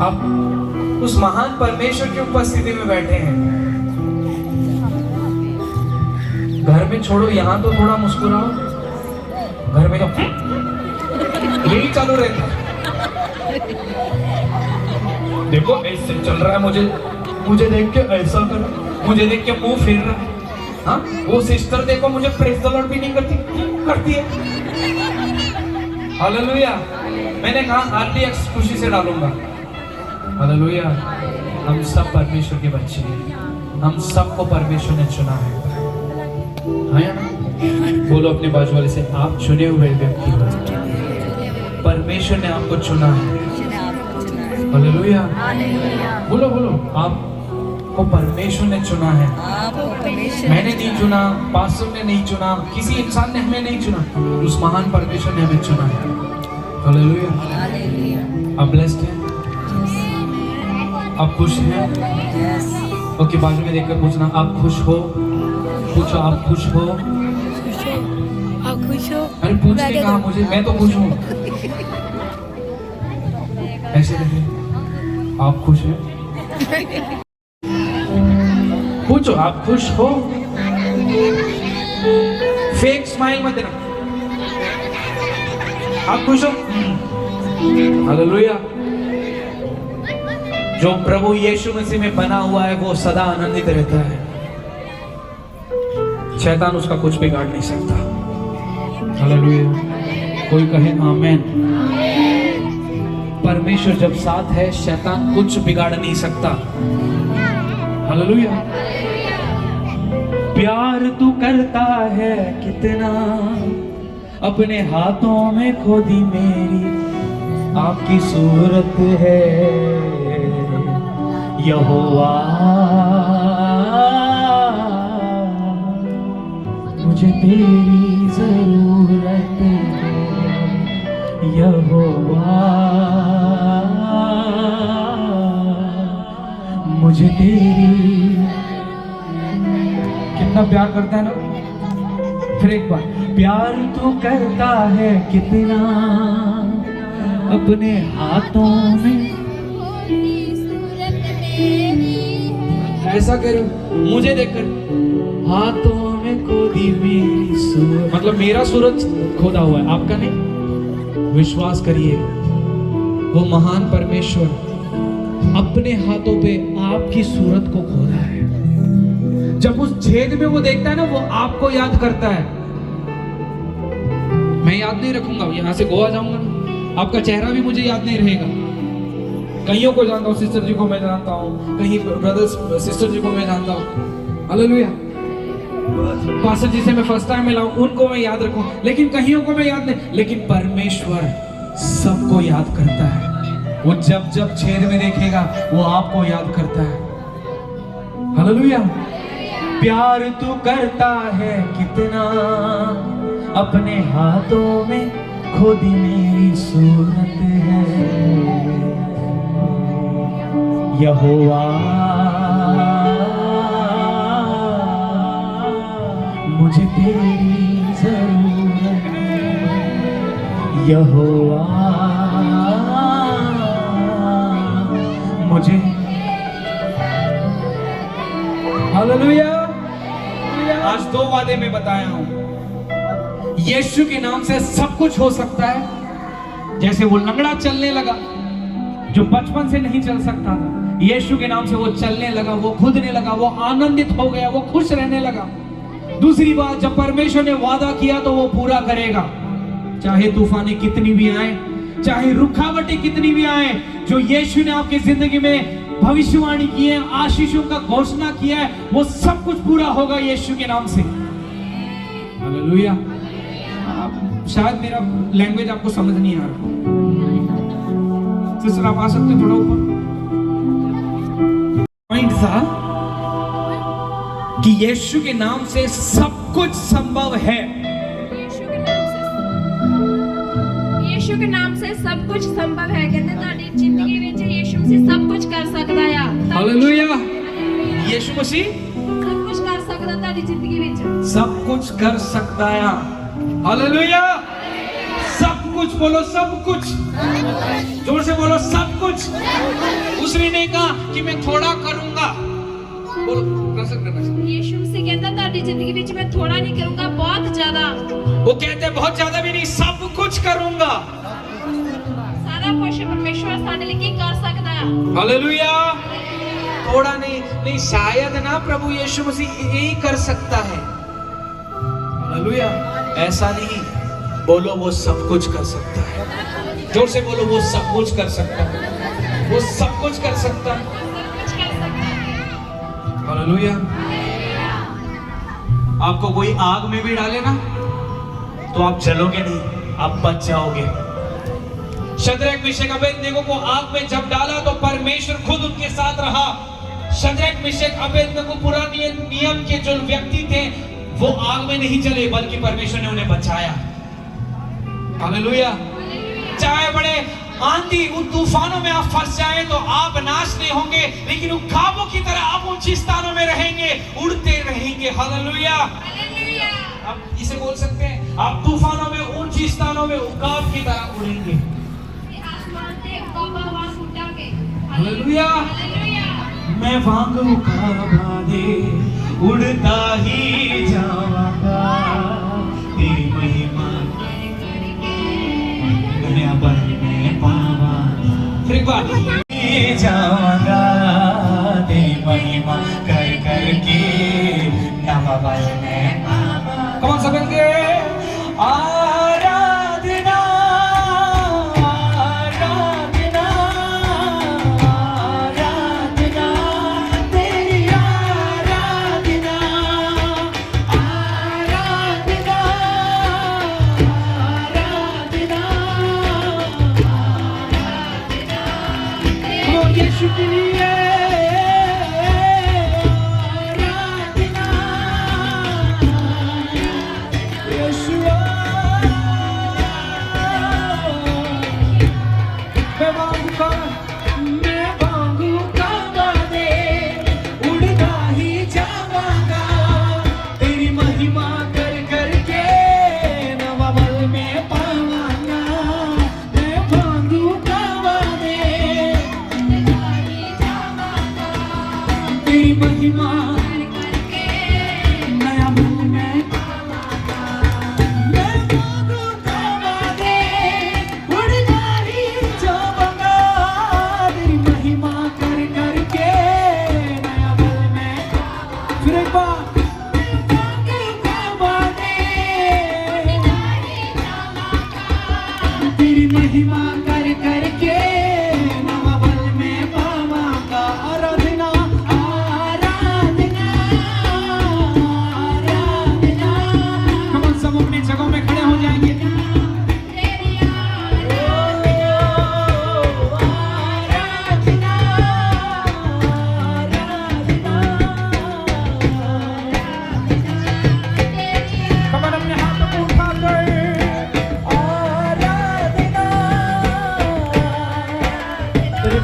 आप उस महान परमेश्वर की उपस्थिति में बैठे हैं। घर में छोड़ो, यहाँ तो थोड़ा मुस्कुराओ। घर में तो यही चालू रहता है। देखो ऐसे चल रहा है, मुझे देख के ऐसा कर, मुझे देख के मुंह फेर रहा है। हाँ, वो सिस्टर देखो मुझे प्रेज द लॉर्ड भी नहीं करती है। हालेलुया। मैंने कहा RDX खुशी से डालूंगा। हालेलुया। हम सब परमेश्वर के बच्चे हैं, हम सबको परमेश्वर ने चुना है। हाँ या ना? बोलो अपने बाजू वाले से, आप चुने हुए व्यक्ति हो, परमेश्वर ने आपको चुना है। हालेलुया। बोलो बोलो, आपको परमेश्वर ने चुना है। मैंने नहीं चुना, पास्टर ने नहीं चुना, किसी इंसान ने हमें नहीं चुना, उस महान परमेश्वर ने हमें चुना है। हालेलुया। आप ब्लेस्ड हैं, आप खुश हैं। ओके, बाजू में देखकर पूछना, आप खुश हो? पूछो, आप खुश हो? आप खुश हो? अरे पूछने कहा मुझे, मैं तो खुश हूँ। ऐसे देखिए, आप खुश हैं? पूछो, आप खुश हो? फेक स्माइल मत देना। आप खुश हो? हालेलुया। जो प्रभु यीशु मसीह में बना हुआ है वो सदा आनंदित रहता है। शैतान उसका कुछ बिगाड़ नहीं सकता। हालेलुया। कोई कहे आमेन। परमेश्वर जब साथ है, शैतान कुछ बिगाड़ नहीं सकता। हालेलुया। प्यार तू करता है कितना, अपने हाथों में खोदी मेरी आपकी सूरत है यहोवा। मुझे तेरी जरूरत है यहोवा, मुझे तेरी। कितना प्यार करता है ना। फिर एक बार, प्यार तू करता है कितना, अपने हाथों में ऐसा करो, मुझे देखकर हाथों में खोदी मेरी सूरत, मतलब मेरा सूरज खोदा हुआ है, आपका नहीं। विश्वास करिए, वो महान परमेश्वर अपने हाथों पे आपकी सूरत को खोदा है। जब उस छेद में वो देखता है ना, वो आपको याद करता है। मैं याद नहीं रखूंगा, यहां से गोवा जाऊंगा ना, आपका चेहरा भी मुझे याद नहीं रहेगा। कईयों को जानता हूँ, सिस्टर जी को मैं जानता हूँ, कहीं ब्रदर्स सिस्टर जी को मैं जानता हूँ, हालेलुया। पास्टर जी से मैं फर्स्ट टाइम मिला हूँ, उनको मैं याद रखूं, लेकिन कईयों को मैं याद नहीं। लेकिन परमेश्वर सबको याद करता है। वो जब जब छेद में देखेगा, वो आपको याद करता है। हालेलुया। प्यार तू करता है कितना, अपने हाथों में खोदी मेरी सूरत है। यहोवा मुझे तेरी जरूरत है। यहोवा मुझे, हालेलुया। आज 2 वादे में बताया हूं। यीशु के नाम से सब कुछ हो सकता है। जैसे वो लंगड़ा चलने लगा, जो बचपन से नहीं चल सकता था, यीशु के नाम से वो चलने लगा, वो कूदने लगा, वो आनंदित हो गया, वो खुश रहने लगा। दूसरी बात, जब परमेश्वर ने वादा किया तो वो पूरा करेगा। चाहे तूफानें कितनी भी आए, चाहे रुकावटें कितनी भी आए, जो यीशु ने आपकी जिंदगी में भविष्यवाणी की है, आशीषों का घोषणा किया है, वो सब कुछ पूरा होगा यीशु के नाम से। हालेलुया। शायद मेरा लैंग्वेज आपको समझ नहीं आ रहा। सिस्टर आप आ सकते थोड़ा ऊपर। पॉइंट था कि यीशु के नाम से सब कुछ संभव है। यीशु के नाम से सब कुछ संभव है। कहते ਤੁਹਾਡੀ ਜ਼ਿੰਦਗੀ ਵਿੱਚ ਯੀशु ਮਸੀਹ ਸਭ ਕੁਝ ਕਰ ਸਕਦਾ ਆ। हालेलुया। यीशु मसीह सब कुछ कर सकदा ਤੁਹਾਡੀ ਜ਼ਿੰਦਗੀ ਵਿੱਚ। सब कुछ कर सकता है। हालेलुया। सब कुछ बोलो, सब कुछ। जोर से बोलो, सब कुछ। उसने नहीं कहा कि मैं थोड़ा करूंगा। बोलो, कर सकते हैं। ਯੀशु ਮਸੀਹ ਕਹਿੰਦਾ ਤੁਹਾਡੀ ਜ਼ਿੰਦਗੀ ਵਿੱਚ ਮੈਂ ਥੋੜਾ ਨਹੀਂ ਕਰੂੰਗਾ, ਬਹੁਤ ਜ਼ਿਆਦਾ। वो कहते बहुत ज्यादा भी नहीं, सब कुछ करूंगा। ਸਾਰਾ ਕੁਝ ਪਰਮੇਸ਼ਵਰ ਸਾਡੇ ਲਈ ਕੀ ਕਰ ਸਕਦਾ ਹੈ। हालेलुया। थोड़ा नहीं, शायद ना प्रभु यीशु मसीह यही कर सकता है। हालेलुया। ऐसा नहीं, बोलो वो सब कुछ कर सकता है। जोर से बोलो, वो सब कुछ कर सकता है। वो सब कुछ कर सकता है। सब कुछ कर सकता है। हालेलुया। आपको कोई आग में भी डाले ना, तो आप जलोगे नहीं, आप बच जाओगे। शद्रक मिशक अबेदनगो को आग में जब डाला तो परमेश्वर खुद उनके साथ रहा। शद्रक मिशक अबेदनगो पुराने नियम के जो व्यक्ति थे, वो आग में नहीं जले, बल्कि परमेश्वर ने उन्हें बचाया। हालेलुया। चाहे बड़े आंधी, उन तूफानों में आप फंस जाए तो आप नाश नहीं होंगे, लेकिन उन ख्वाबों की तरह आप ऊंची स्थानों में रहेंगे, उड़ते रहेंगे। हालेलुया। आप इसे बोल सकते हैं, आप तूफानों में, ऊंची स्थानों में उकाब की तरह उड़ेंगे। हालेलुया। मैं वांग उकाबा दे उड़ता ही जाऊंगा, तेरी महिमा दुनिया भर में पावा। फिर एक बार जाऊंगा, तेरी महिमा कर कर के नवा भर में पावा। कौन सा बन के आराधना, आराधना, आराधना, तेरी आराधना, आराधना, आराधना, वो यीशु के लिए आराधना। यीशुआ, मैं मांगूंगा दे, उड़ता ही जाऊंगा, तेरी महिमा कर कर के नवा बल में पावांगा। मैं मांगूंगा दे, उड़ता ही जाऊंगा,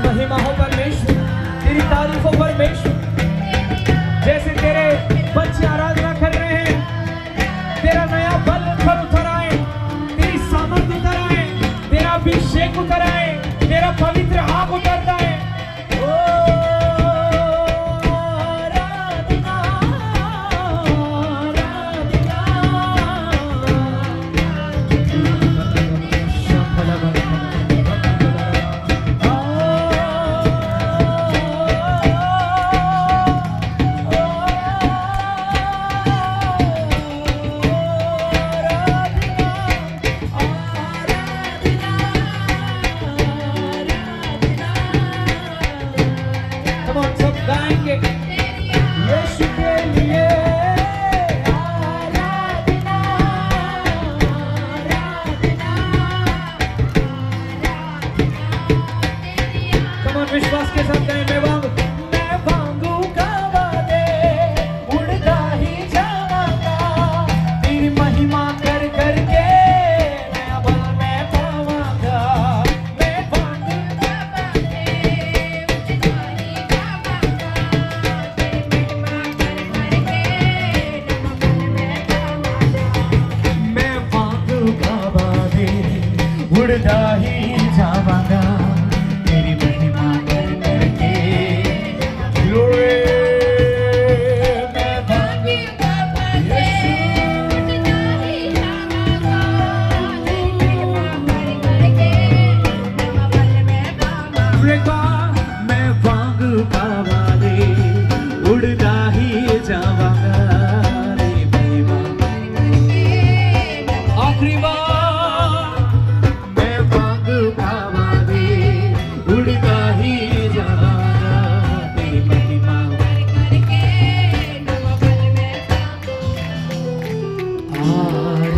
महिमा हो परमेश्वर, तेरी तारीफ हो परमेश्वर। जैसे तेरे बच्चे आराधना कर रहे हैं, तेरा नया बल उतर आए, तेरी सामर्थ उतर आए, तेरा अभिषेक उतर आए, तेरा पवित्र आग उतरता है। विश्वास के साथ कहें, मैं वांगू गावा दे, उड़ता ही जावांगा, तेरी महिमा कर करके नया बल मैं पावांगा। मैं वांगू गावा दे, उड़ता ही जावांगा, तेरी महिमा कर करके नया बल मैं पावांगा। मैं वांगू गावा दे, उड़ता ही जावांगा, तेरी महिमा कर करके। Glory, मैं वांगू गावा दे, उड़ता ही जावांगा, तेरी महिमा कर करके नया बल मैं पावांगा। मैं वांगू गावा दे, उड़ता ही जावांगा, तेरी महिमा कर करके। आखिरी बार, मैं वांगू गावा दे, उड़ता ही जावांगा, तेरी महिमा कर करके नया बल मैं पावांगा।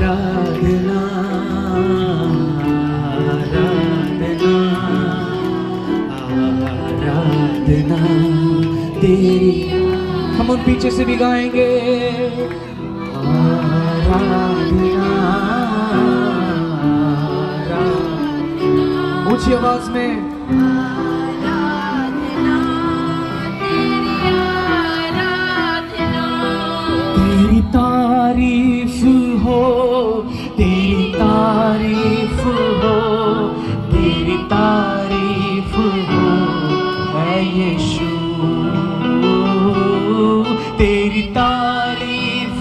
आराधना, आराधना, आराधना तेरी। हम उन पीछे से भी गाएंगे, आराधना, आराधना। ऊंची आवाज में, तेरी तारीफ हो, तेरी तारीफ हो, तेरी तारीफ हो है यीशु, तेरी तारीफ,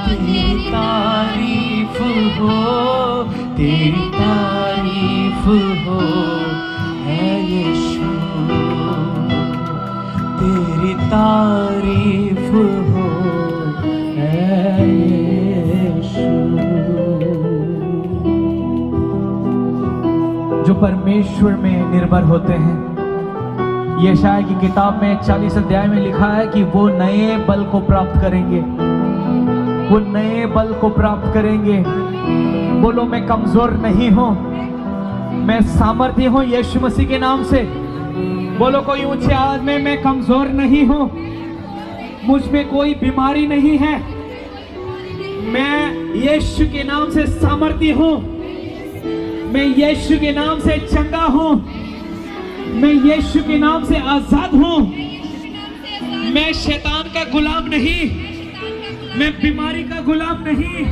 तेरी तारीफ हो, तेरी तारीफ हो है यीशु, तेरी तारीफ हो है यीशु। जो परमेश्वर में निर्भर होते हैं, यशायाह की किताब में 40 अध्याय में लिखा है कि वो नए बल को प्राप्त करेंगे, वो नए बल को प्राप्त करेंगे। बोलो, मैं कमजोर नहीं हूं, मैं सामर्थ्य हूं यीशु मसीह के नाम से। बोलो कोई ऊंचे आवाज में, मैं कमजोर नहीं हूं, मुझ में कोई बीमारी नहीं है, मैं यीशु के नाम से सामर्थ्य हूं, मैं यीशु के नाम से चंगा हूं, मैं यीशु के नाम से आजाद हूं, मैं शैतान का गुलाम नहीं, मैं बीमारी का गुलाम नहीं,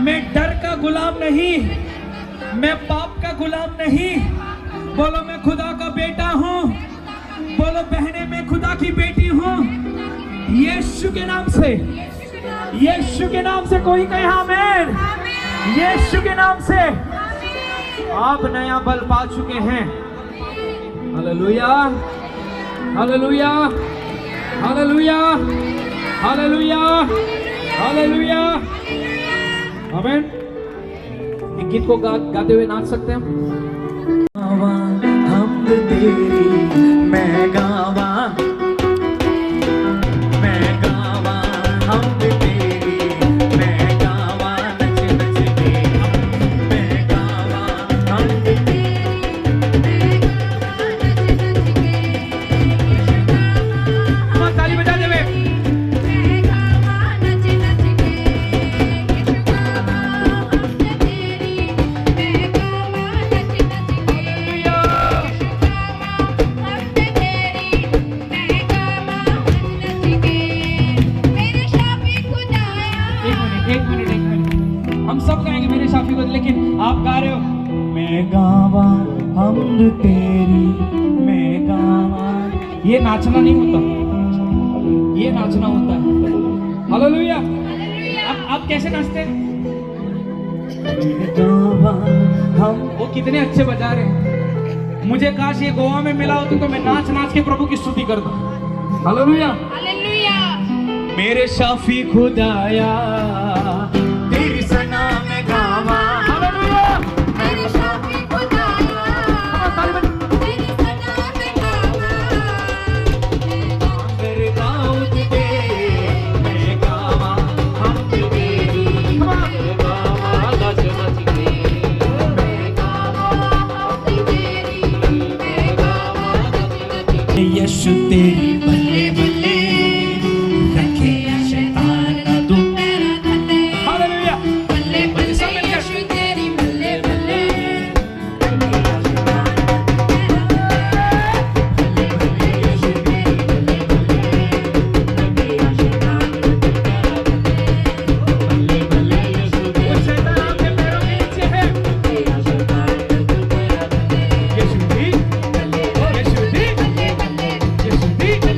मैं डर का गुलाम नहीं, मैं पाप का गुलाम नहीं। बोलो, मैं खुदा का बेटा हूं। बोलो बहने, मैं खुदा की बेटी हूं, यीशु के नाम से, यीशु के नाम से। कोई कहे आमीन। यीशु के नाम से आप नया बल पा चुके हैं। Hallelujah, hallelujah, hallelujah, hallelujah, hallelujah, आमीन। एक गीत को गाते हुए नाच सकते हैं हम। हमद तेरी मैं गावा, मैं गावा हमद तेरी, मैं गावा नच नच के, मैं गावा हमद तेरी, मैं गावा नच नच के, हम ताली बजा देवे। मैं गावा नच नच के, यीशु गावा हमद तेरी, मैं गावा नच नच के, यीशु धुन तेरी मैं गावा। ये नाचना नहीं होता, ये नाचना होता है। हालेलुया। आप कैसे नाचते हैं? हम वो कितने अच्छे बजा रहे हैं। मुझे काश ये गोवा में मिला होता तो मैं नाच नाच के प्रभु की स्तुति करता। हालेलुया। हालेलुया। मेरे शाफी खुदाया तेरी सना में गावा। हालेलुया। मेरे शाफी खुदाया तेरी सना में गावा। मेरे दाऊद दे मैं गावा, हम तेरी मैं गावा, नच नच के मैं गावा हम तेरी मैं गावा नच नच के। यीशु तेरी बल्ले बल्ले रखे शैतान ना तू मेरा धले। हालेलुया। बल्ले बल्ले यीशु तेरी बल्ले बल्ले शैतान आपके पैरों के नीचे है। यीशु दी, यीशु दी, यीशु दी।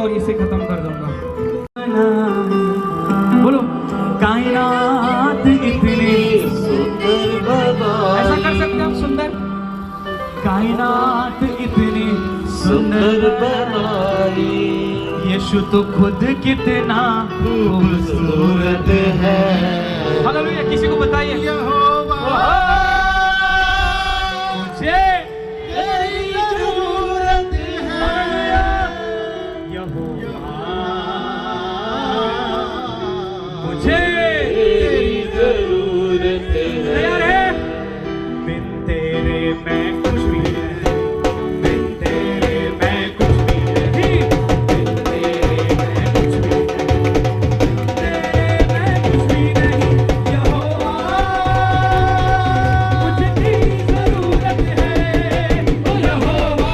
और इसे खत्म कर दूंगा। बोलो, कायनात इतनी सुंदर बना, ऐसा कर सकते हैं हम, सुंदर। कायनात इतनी सुंदर बनाई, यीशु तो खुद कितना खूबसूरत है। हालेलुया। किसी को बताइए, मुझे तेरी जरूरत है, यहोवा मुझे तेरी जरूरत है। तैयार है? बिन तेरे मैं कुछ भी नहीं, बिन तेरे मैं कुछ भी नहीं, बिन तेरे मैं कुछ भी नहीं, बिन तेरे मैं कुछ भी नहीं, यहोवा मुझे तेरी जरूरत है, ओ यहोवा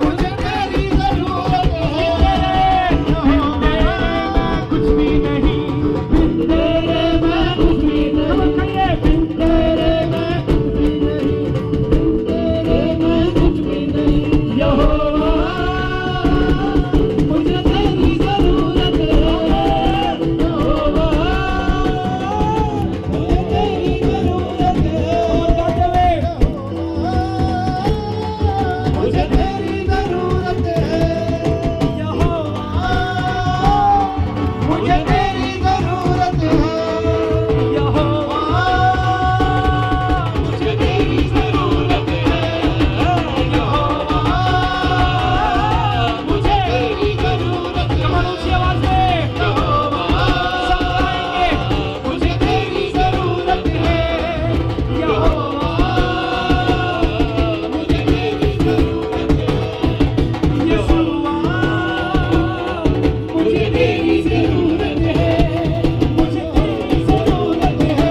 मुझे तेरी जरूरत है, कुछ भी नहीं, बिन तेरे मैं कुछ भी नहीं, बिन तेरे मैं कुछ भी नहीं, बिन तेरे मैं कुछ भी नहीं, यहोवा मुझे तेरी जरूरत है, यहोवा मुझे तेरी जरूरत है, मुझे तेरी जरूरत है, यहोवा मुझे तेरी जरूरत है, यहोवा मुझे तेरी जरूरत है, यहोवा मुझे तेरी जरूरत है। कमाल ऊंची आवाज में, यहोवा सब गाएंगे, मुझे तेरी जरूरत है, यहोवा मुझे तेरी जरूरत है, यहोवा मुझे तेरी जरूरत है, मुझे तेरी जरूरत है,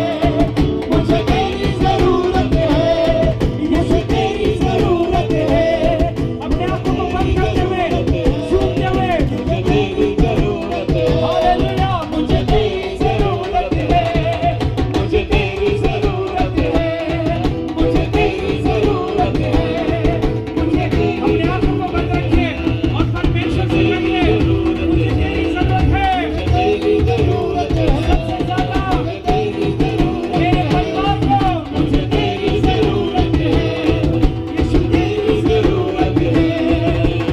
मुझे तेरी जरूरत है, यीशु तेरी जरूरत है। अपने आप को बंद करते हुए, झूमते हुए, मुझे तेरी जरूरत है, हालेलुया, मुझे तेरी जरूरत है, मुझे तेरी जरूरत है, मुझे तेरी जरूरत है, मुझे तेरी। अपने आप को बंद रखिए और परमेश्वर से कहिए, मुझे तेरी जरूरत है, तेरी जरूरत है, सबसे ज्यादा तेरी जरूरत है, मेरे परिवार को मुझे तेरी जरूरत है, यीशु तेरी जरूरत है,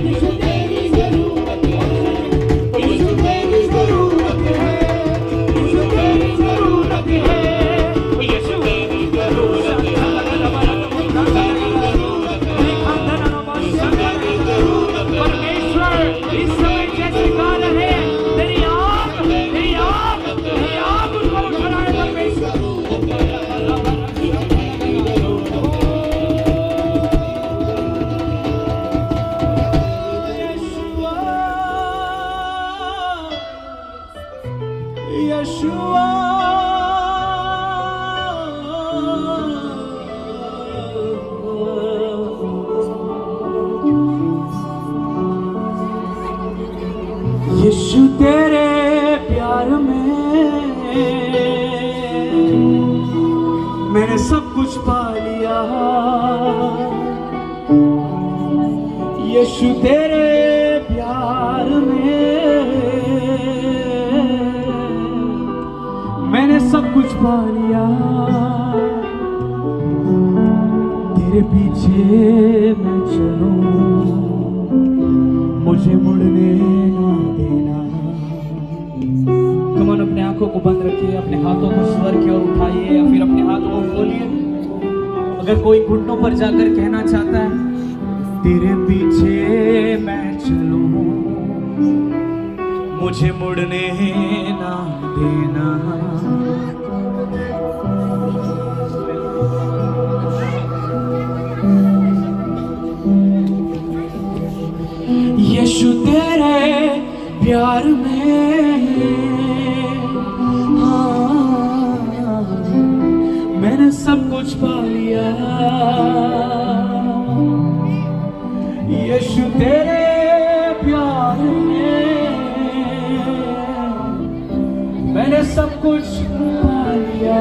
यीशु तेरी जरूरत है, यीशु तेरी जरूरत है, यीशु तेरी जरूरत है, यीशु तेरी जरूरत है, परमेश्वर इस समय जैसे गा रहे हैं, तेरी आग उनको उठा रहा है परमेश्वर। यशुआ यीशु तेरे प्यार में मैंने सब कुछ पा लिया, यीशु तेरे प्यार में मैंने सब कुछ पा लिया, तेरे पीछे मैं चलूं, मुझे मुड़ने ना देना। कमान अपने आंखों को बंद रखिए, अपने हाथों को स्वर की ओर उठाइए या फिर अपने हाथों को खोलिए। अगर कोई घुटनों पर जाकर कहना चाहता है, तेरे पीछे मैं चलूं, मुझे मुड़ने ना देना। यीशु तेरे प्यार में हाँ, मैंने सब कुछ पा लिया, यीशु तेरे प्यार में मैंने सब कुछ पा लिया,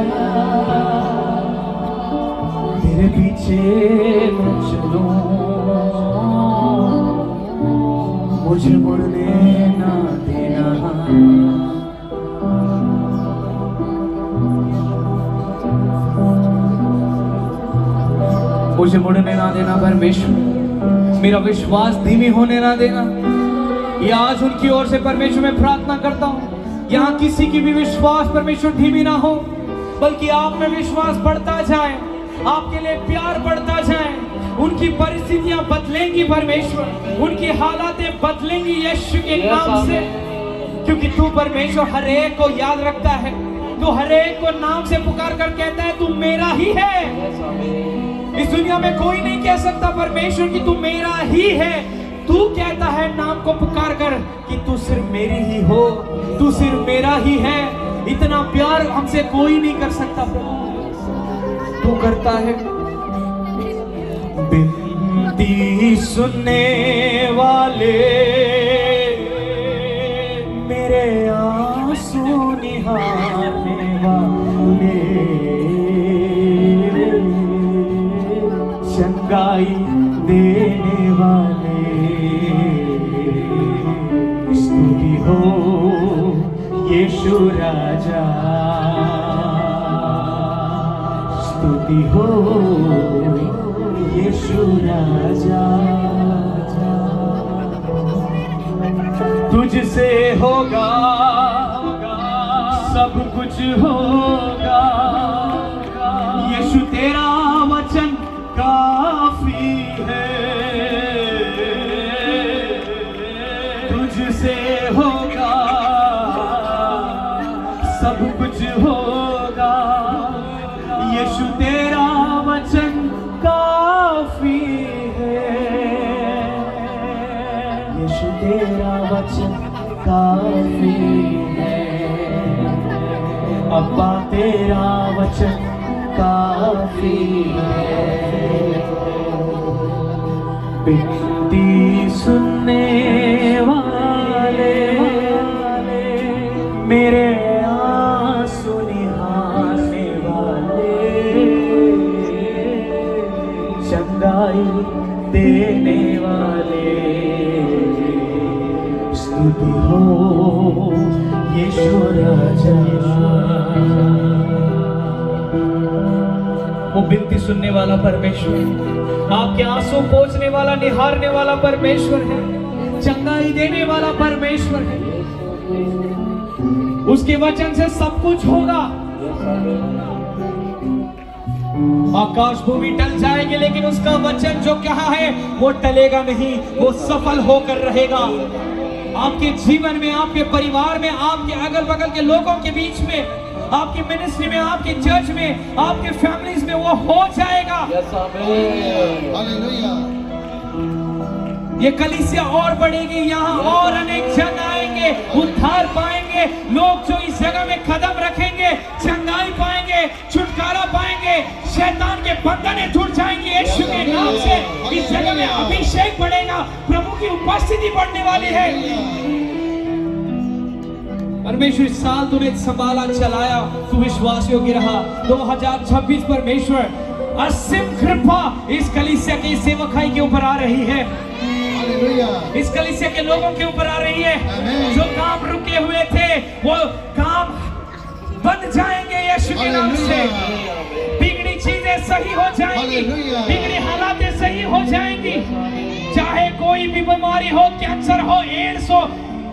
तेरे पीछे मैं चलूं, मुझे मुड़ने ना देना, मुझे मुड़ने ना देना परमेश्वर, मेरा विश्वास धीमी होने ना देना। ये आज उनकी ओर से परमेश्वर मैं प्रार्थना करता हूँ, यहाँ किसी की भी विश्वास परमेश्वर धीमी ना हो, बल्कि आप में विश्वास बढ़ता जाए, आपके लिए प्यार बढ़ता जाए। उनकी परिस्थितियां बदलेंगी परमेश्वर, उनकी हालातें बदलेंगी यीशु के नाम से, क्योंकि तू परमेश्वर हर एक को याद रखता है, तू हर एक को नाम से पुकार कर कहता है तू मेरा ही है। इस दुनिया में कोई नहीं कह सकता परमेश्वर कि तू मेरा ही है। तू कहता है नाम को पुकार कर कि तू सिर्फ मेरी ही हो, तू सिर्फ मेरा ही है। इतना प्यार हमसे कोई नहीं कर सकता, तू करता है। बिनती सुनने वाले, मेरे आंसू निहारने वाले, चंगाई देने वाले, स्तुति हो यीशु राजा, स्तुति हो यीशु राजा। तुझसे होगा सब कुछ होगा, यीशु तेरा वचन काफी है। तुझसे होगा सब कुछ होगा, यीशु तेरा वचन काफी है। यीशु तेरा वचन काफी है, अब्बा तेरा वचन काफी है। बिनती सुनने वाले, मेरे आंसू निहारने वाले, चंगाई देने वाले, स्तुति हो यीशु राजा। वो बिनती सुनने वाला परमेश्वर है, आपके आंसू पोंछने वाला, निहारने वाला परमेश्वर है, चंगाई देने वाला परमेश्वर है। उसके वचन से सब कुछ होगा। आकाश भूमि टल जाएंगे, लेकिन उसका वचन जो कहा है वो टलेगा नहीं, वो सफल होकर रहेगा। आपके जीवन में, आपके परिवार में, आपके अगल बगल के लोगों के बीच में, आपकी मिनिस्ट्री में, आपके चर्च में, आपके फैमिलीज में वो हो जाएगा। ये कलीसिया और बढ़ेगी, यहाँ और अनेक जन आएंगे, उद्धार पाएंगे। लोग जो इस जगह में कदम रखेंगे चंगाई पाएंगे, छुटकारा पाएंगे, शैतान के बंधनें टूट जाएंगी यीशु के नाम से। इस जगह में अभिषेक बढ़ेगा, प्रभु की उपस्थिति बढ़ने वाली है। परमेश्वर इस साल तूने संभाला, चलाया, तू विश्वास योग्य रहा। 2026 परमेश्वर असीम कृपा इस कलीसिया की सेवकाई के ऊपर आ रही है, इस कलीसिया के लोगों के ऊपर आ रही है। जो काम रुके हुए थे वो काम बन जाएंगे यीशु के नाम से। बिगड़ी चीजें सही हो जाएंगी, बिगड़ी हालातें सही हो जाएंगी। चाहे कोई भी बीमारी हो, कैंसर हो, एड्स हो,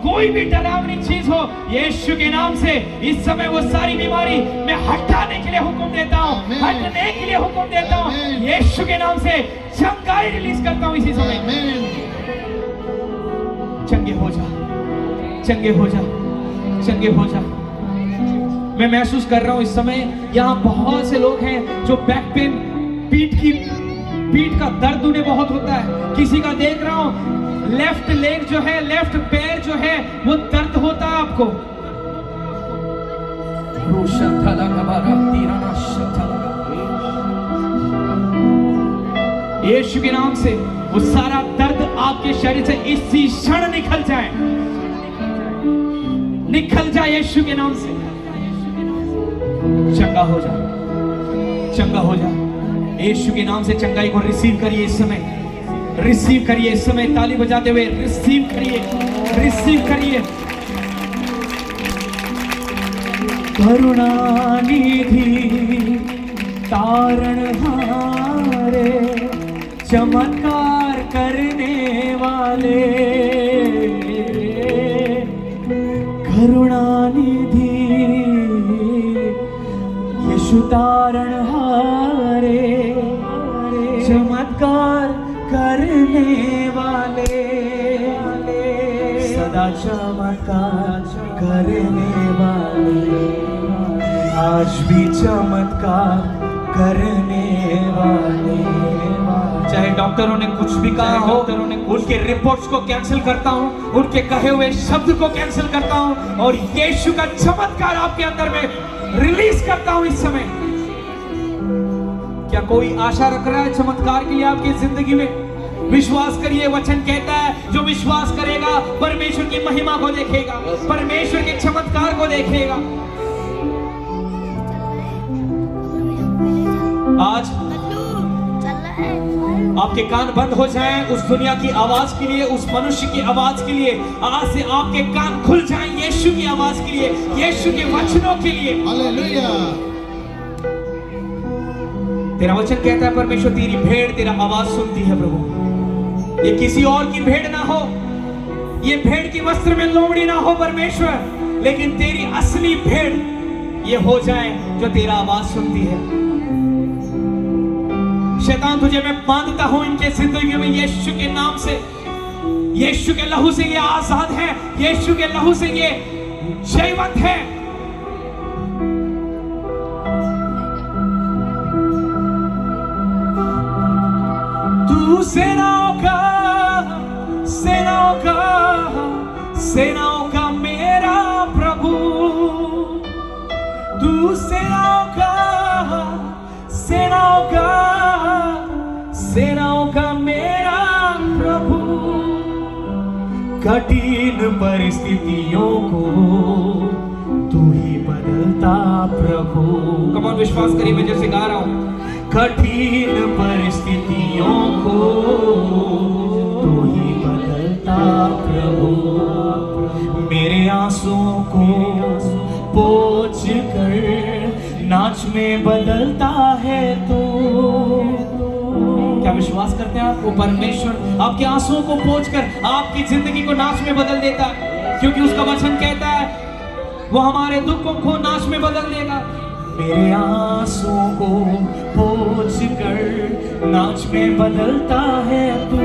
कोई भी डरावनी चीज हो, यीशु के नाम से इस समय वो सारी बीमारी मैं हटाने के लिए हुक्म देता हूँ, हटने के लिए हुक्म देता हूँ। यीशु के नाम से चंगाई रिलीज करता हूँ इसी समय। चंगे हो जा, चंगे हो जा, चंगे हो जा। मैं महसूस कर रहा हूँ इस समय यहाँ बहुत से लोग हैं जो बैक पेन, पीठ का दर्द उन्हें बहुत होता है। किसी का देख रहा हूँ लेफ्ट लेग जो है, लेफ्ट पैर जो है वो दर्द होता है आपको। यीशु के नाम से वो सारा दर्द आपके शरीर से इसी क्षण निकल जाए, निकल जाए यीशु के नाम से। चंगा हो जा, चंगा हो जा। यीशु के नाम से चंगाई को रिसीव करिए इस समय। रिसीव करिए इस समय ताली बजाते हुए, रिसीव करिए, रिसीव करिए। करुणानिधि तारणहारे चमत्कार करने वाले, करुणानिधि यीशु तारणहारे चमत्कार करने वाले, सदा चमत्कार करने वाले, आज भी चमत्कार करने वाले। चाहे डॉक्टरों ने कुछ भी कहा हो, उनके रिपोर्ट्स को कैंसिल करता हूं, उनके कहे हुए शब्द को कैंसिल करता हूं और यीशु का चमत्कार आपके अंदर में रिलीज करता हूं इस समय। क्या कोई आशा रख रहा है चमत्कार के लिए आपकी जिंदगी में? विश्वास करिए, वचन कहता है जो विश्वास करेगा परमेश्वर की महिमा को देखेगा, परमेश्वर के चमत्कार को देखेगा। आज आपके कान बंद हो जाएं उस दुनिया की आवाज के लिए, उस मनुष्य की आवाज के लिए। आज से आपके कान खुल जाएं यीशु की आवाज के लिए, यीशु के वचनों के लिए। हालेलुया। तेरा वचन कहता है परमेश्वर तेरी भेड़ तेरा आवाज सुनती है प्रभु। ये किसी और की भेड़ ना हो, ये भेड़ की वस्त्र में लोमड़ी ना हो परमेश्वर, लेकिन तेरी असली भेड़ ये हो जाए जो तेरा आवाज सुनती है। शैतान तुझे मैं बांधता हूं इनके जिंदगी में यीशु के नाम से, यीशु के लहू से ये आजाद है, यीशु के लहू से ये जयवंत है। तू सेनाओं का मेरा प्रभु, तू सेनाओं का मेरा प्रभु। कठिन परिस्थितियों को तू ही बदलता प्रभु। कमाल विश्वास करिए, मैं जैसे गा रहा हूं। कठिन परिस्थितियों को तू ही बदलता प्रभु। मेरे आंसुओं को पोंछ कर नाच में बदलता है तू। क्या विश्वास करते हैं आप? वो परमेश्वर आपके आंसुओं को पोंछकर आपकी जिंदगी को नाच में बदल देता है, क्योंकि उसका वचन कहता है वो हमारे दुखों को नाच में बदल देगा। मेरे आंसुओं को पोंछकर नाच में बदलता है तू,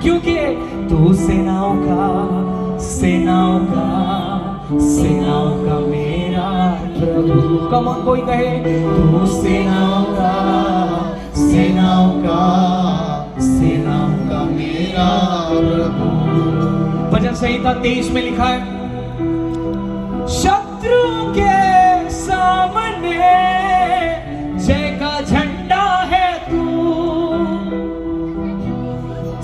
क्योंकि तू सेनाओं का मेरा प्रभु। कौन कोई कहे तू सेनाओं का मेरा प्रभु। भजन संहिता 23 में लिखा है, शत्रु के सामने जय का झंडा है तू,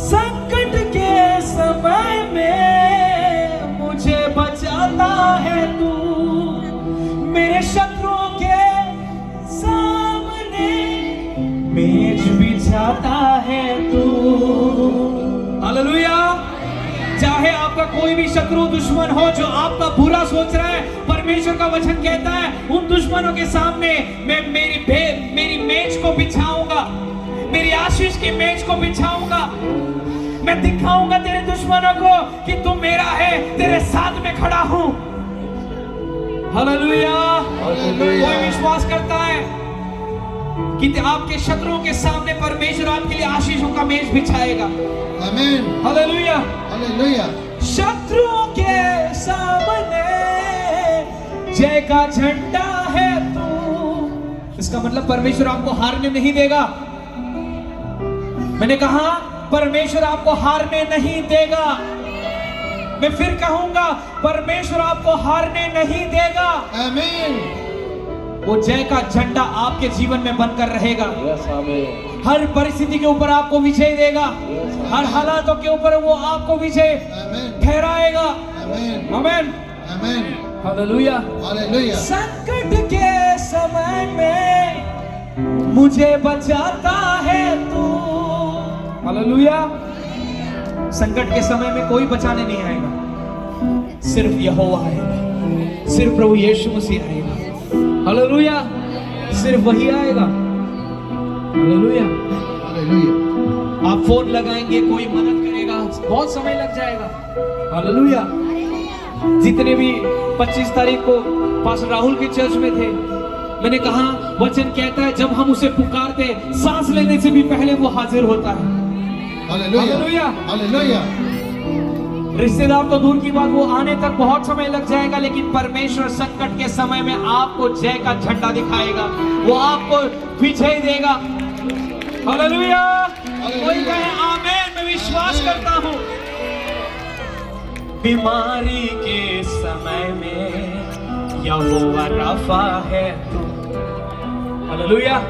संकट के समय में मुझे बचाता है तू। मेरे शत्रुओं के सामने मेज बिछाता है तू। हालेलुया। चाहे आपका कोई भी शत्रु दुश्मन हो जो आपका बुरा सोच रहा है, परमेश्वर का वचन कहता है उन दुश्मनों के सामने मैं मेरी मेज को बिछाऊंगा, मेरी आशीष की मेज को बिछाऊंगा। मैं दिखाऊंगा तेरे दुश्मनों को कि तू मेरा है, तेरे साथ में खड़ा हूं। हालेलुया। कोई विश्वास करता है कि आपके शत्रुओं के सामने परमेश्वर आपके लिए आशीषों का मेज बिछाएगा। आमीन। हालेलुया। हालेलुया। शत्रुओं के सामने जय का झंडा है तू। इसका मतलब परमेश्वर आपको हारने नहीं देगा। मैंने कहा परमेश्वर आपको हारने नहीं देगा। मैं फिर कहूंगा परमेश्वर आपको हारने नहीं देगा। आमीन। वो जय का झंडा आपके जीवन में बनकर रहेगा। हर परिस्थिति के ऊपर आपको विजय देगा। हर हालातों के ऊपर वो आपको विजय ठहराएगा। आमीन। आमीन। हालेलुया। हालेलुया। संकट के समय में मुझे बचाता है तू। हालेलुया। संकट के समय में कोई बचाने नहीं आएगा, सिर्फ यहोवा आएगा, सिर्फ प्रभु यीशु मसीह आएगा। हालेलुया, सिर्फ वही आएगा। हालेलुया। आप फोन लगाएंगे, कोई मदद करेगा, बहुत समय लग जाएगा। हालेलुया। जितने भी 25 तारीख को पास्टर राहुल के चर्च में थे, मैंने कहा वचन कहता है जब हम उसे पुकारते, सांस लेने से भी पहले वो हाजिर होता है। Hallelujah, hallelujah. रिश्तेदार तो दूर की बात, वो आने तक बहुत समय लग जाएगा, लेकिन परमेश्वर संकट के समय में आपको जय का झंडा दिखाएगा, वो आपको विजय देगा। हालेलुया। कोई कहे आमीन, मैं विश्वास करता हूं। बीमारी के समय में यहोवा राफा है तू। हालेलुया।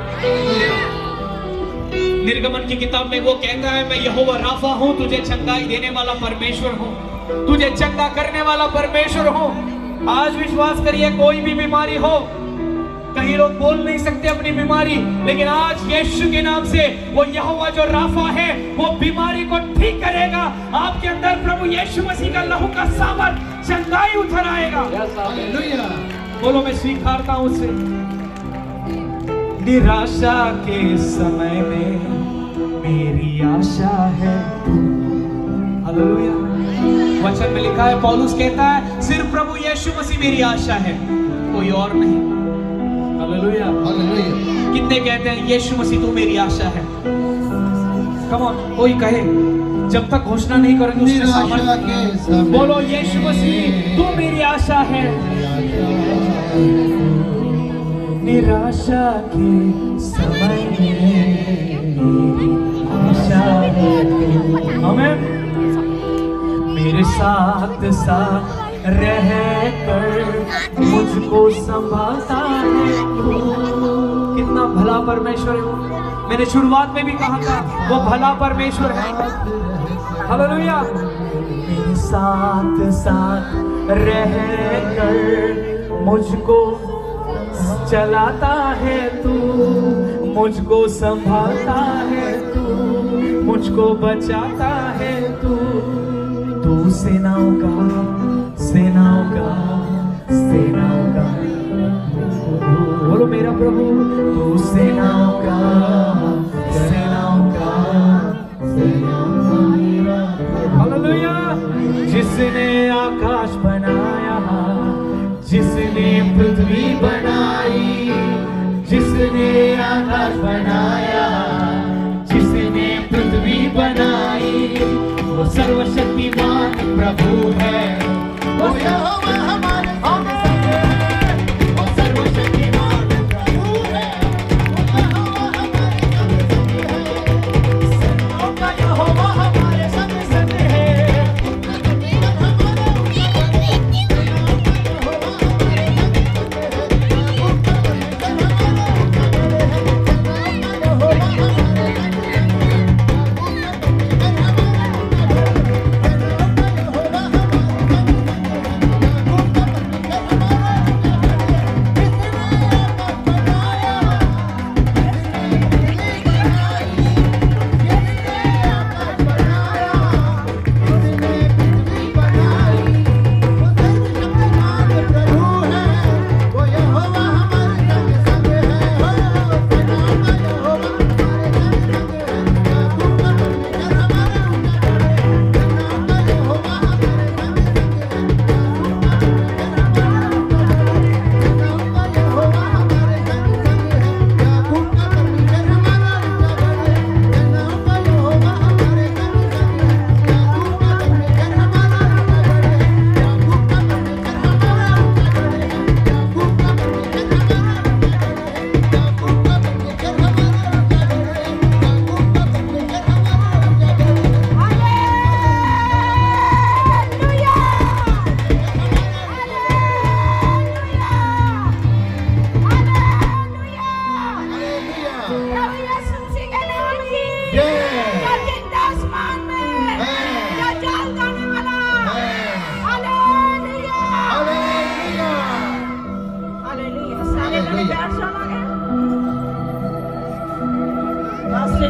निर्गमन की किताब में वो कहता है मैं यहोवा राफा हूं, तुझे चंगाई देने वाला परमेश्वर हूं, तुझे चंगा करने वाला परमेश्वर हूं। आज विश्वास करिए, कोई भी बीमारी हो, कहीं लोग बोल नहीं सकते अपनी बीमारी, लेकिन आज यीशु के नाम से वो यहोवा जो राफा है वो बीमारी को ठीक करेगा। आपके अंदर प्रभु यीशु मसीह का लहू का सामर्थ चंगाई उतर आएगा। हालेलुया। बोलो मैं स्वीकारता हूं उसे। निराशा के समय में मेरी आशा है तू। हालेलुया। वचन में लिखा है, पौलुस कहता है सिर्फ प्रभु यीशु मसीह मेरी आशा है, कोई और नहीं। Hallelujah, hallelujah. कितने कहते हैं यीशु मसीह तू मेरी आशा है? कम ऑन, कोई कहे, जब तक घोषणा नहीं करेंगे उसके सामर्थ्य। बोलो यीशु मसीह तू मेरी आशा है। निराशा के समय में मेरी आशा है। आमीन। मेरे साथ साथ रह कर मुझको संभालता है तू। कितना भला परमेश्वर है। मैंने शुरुआत में भी कहा था वो भला परमेश्वर है। हालेलुया। मेरे साथ साथ रह कर मुझको चलाता है तू, मुझको संभालता है तू, मुझको बचाता है तू। तू सेनाओं का सेनाओं का सेनाओं का, बोलो मेरा प्रभु। तू सेनाओं का सेनाओं का सेनाओं का। हालेलुया। जिसने आकाश बनाया, जिसने पृथ्वी बनाई, जिसने आकाश बनाया, जिसने पृथ्वी बनाई, वो सर्वशक्तिमान प्रभु है। वो यहोवा हमारे संग है, वो सर्वशक्तिमान प्रभु है। वो यहोवा हमारे संग है, सेनाओं का यहोवा हमारे संग है।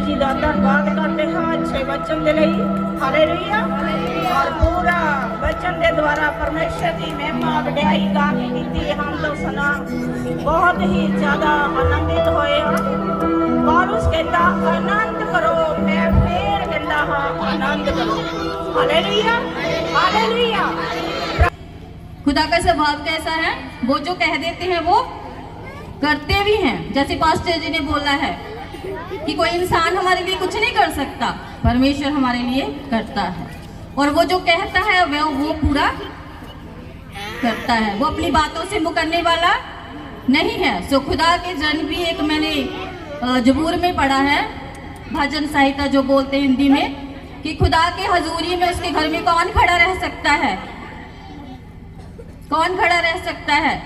जी का धन्यवाद करते हैं अच्छे वचन के लिए। हालेलुया। और पूरा वचन के द्वारा परमेश्वर की महिमा वड्याई गाने की हम लोग सुना बहुत ही ज़्यादा आनंदित हुए हैं। पौलुस कहता आनंद करो, मैं फिर कहता हाँ आनंद करो। Hallelujah hallelujah. खुदा का स्वभाव कैसा है? वो जो कह देते हैं वो करते भी हैं। जैसे पास्टर जी ने बोला है कि कोई इंसान हमारे लिए कुछ नहीं कर सकता, परमेश्वर हमारे लिए करता है। और वो जो कहता है वो पूरा करता है। वो अपनी बातों से मुकरने वाला नहीं है। सो खुदा के जन भी एक मैंने जबूर में पढ़ा है, भजन संहिता जो बोलते हैं हिंदी में, कि खुदा के हजूरी में उसके घर में कौन खड़ा रह सकता है? कौन खड़ा रह सकता है?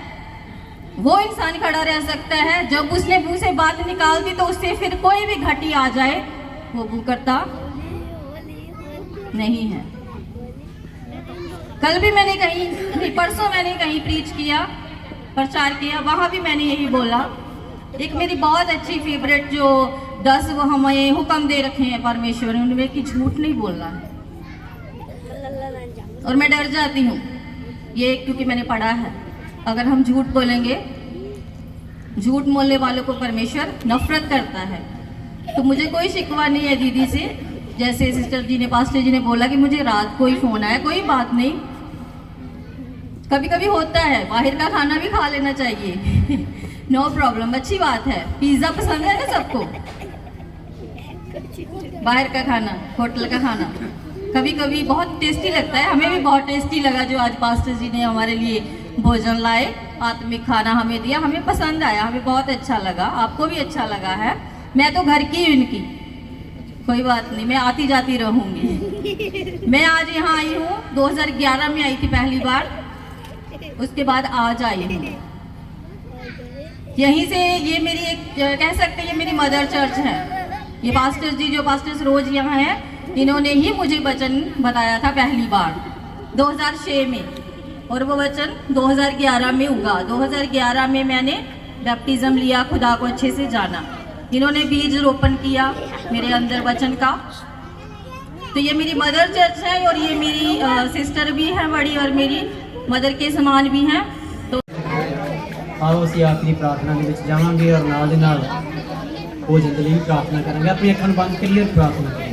वो इंसान खड़ा रह सकता है जब उसने मुंह से बात निकाल दी तो उससे फिर कोई भी घटी आ जाए वो करता नहीं है। कल भी मैंने कहीं, परसों मैंने कहीं प्रीच किया, प्रचार किया, वहां भी मैंने यही बोला। एक मेरी बहुत अच्छी फेवरेट जो 10 वो हमें हुक्म दे रखे हैं परमेश्वर ने, उनमें कि झूठ नहीं बोलना है। और मैं डर जाती हूँ ये, क्योंकि मैंने पढ़ा है अगर हम झूठ बोलेंगे, झूठ बोलने वालों को परमेश्वर नफरत करता है। तो मुझे कोई शिकवा नहीं है दीदी से, जैसे सिस्टर जी ने, पास्टर जी ने बोला कि मुझे रात को ही फोन आया, कोई बात नहीं, कभी कभी होता है, बाहर का खाना भी खा लेना चाहिए नो प्रॉब्लम, अच्छी बात है। पिज्ज़ा पसंद है ना सबको, बाहर का खाना, होटल का खाना कभी कभी बहुत टेस्टी लगता है। हमें भी बहुत टेस्टी लगा जो आज पास्टर जी ने हमारे लिए भोजन लाए, आत्मिक खाना हमें दिया, हमें पसंद आया, हमें बहुत अच्छा लगा, आपको भी अच्छा लगा है। मैं तो घर की इनकी, कोई बात नहीं, मैं आती जाती रहूँगी। मैं आज यहाँ आई हूँ, 2011 में आई थी पहली बार, उसके बाद आज आई हूँ। यहीं से ये मेरी एक कह सकते हैं ये मेरी मदर चर्च है। ये पास्टर जी जो पास्टर्स रोज यहाँ हैं, इन्होंने ही मुझे वचन बताया था पहली बार 2006 में, और वो वचन 2011 में हुआ। 2011 में मैंने बैप्टिज्म लिया, खुदा को अच्छे से जाना। इन्होंने बीज रोपण किया मेरे अंदर वचन का। तो ये मेरी मदर चर्च है और ये मेरी सिस्टर भी है बड़ी, और मेरी मदर के समान भी हैं। तो आओ ਅਸੀਂ आखिरी प्रार्थना के ਵਿੱਚ ਜਾਵਾਂਗੇ और ਨਾਲ ਦੇ ਨਾਲ ਭੋਜਨ ਦੇ ਲਈ प्रार्थना करेंगे। अपनी अखा बंद करिए और प्रार्थना करेंगे।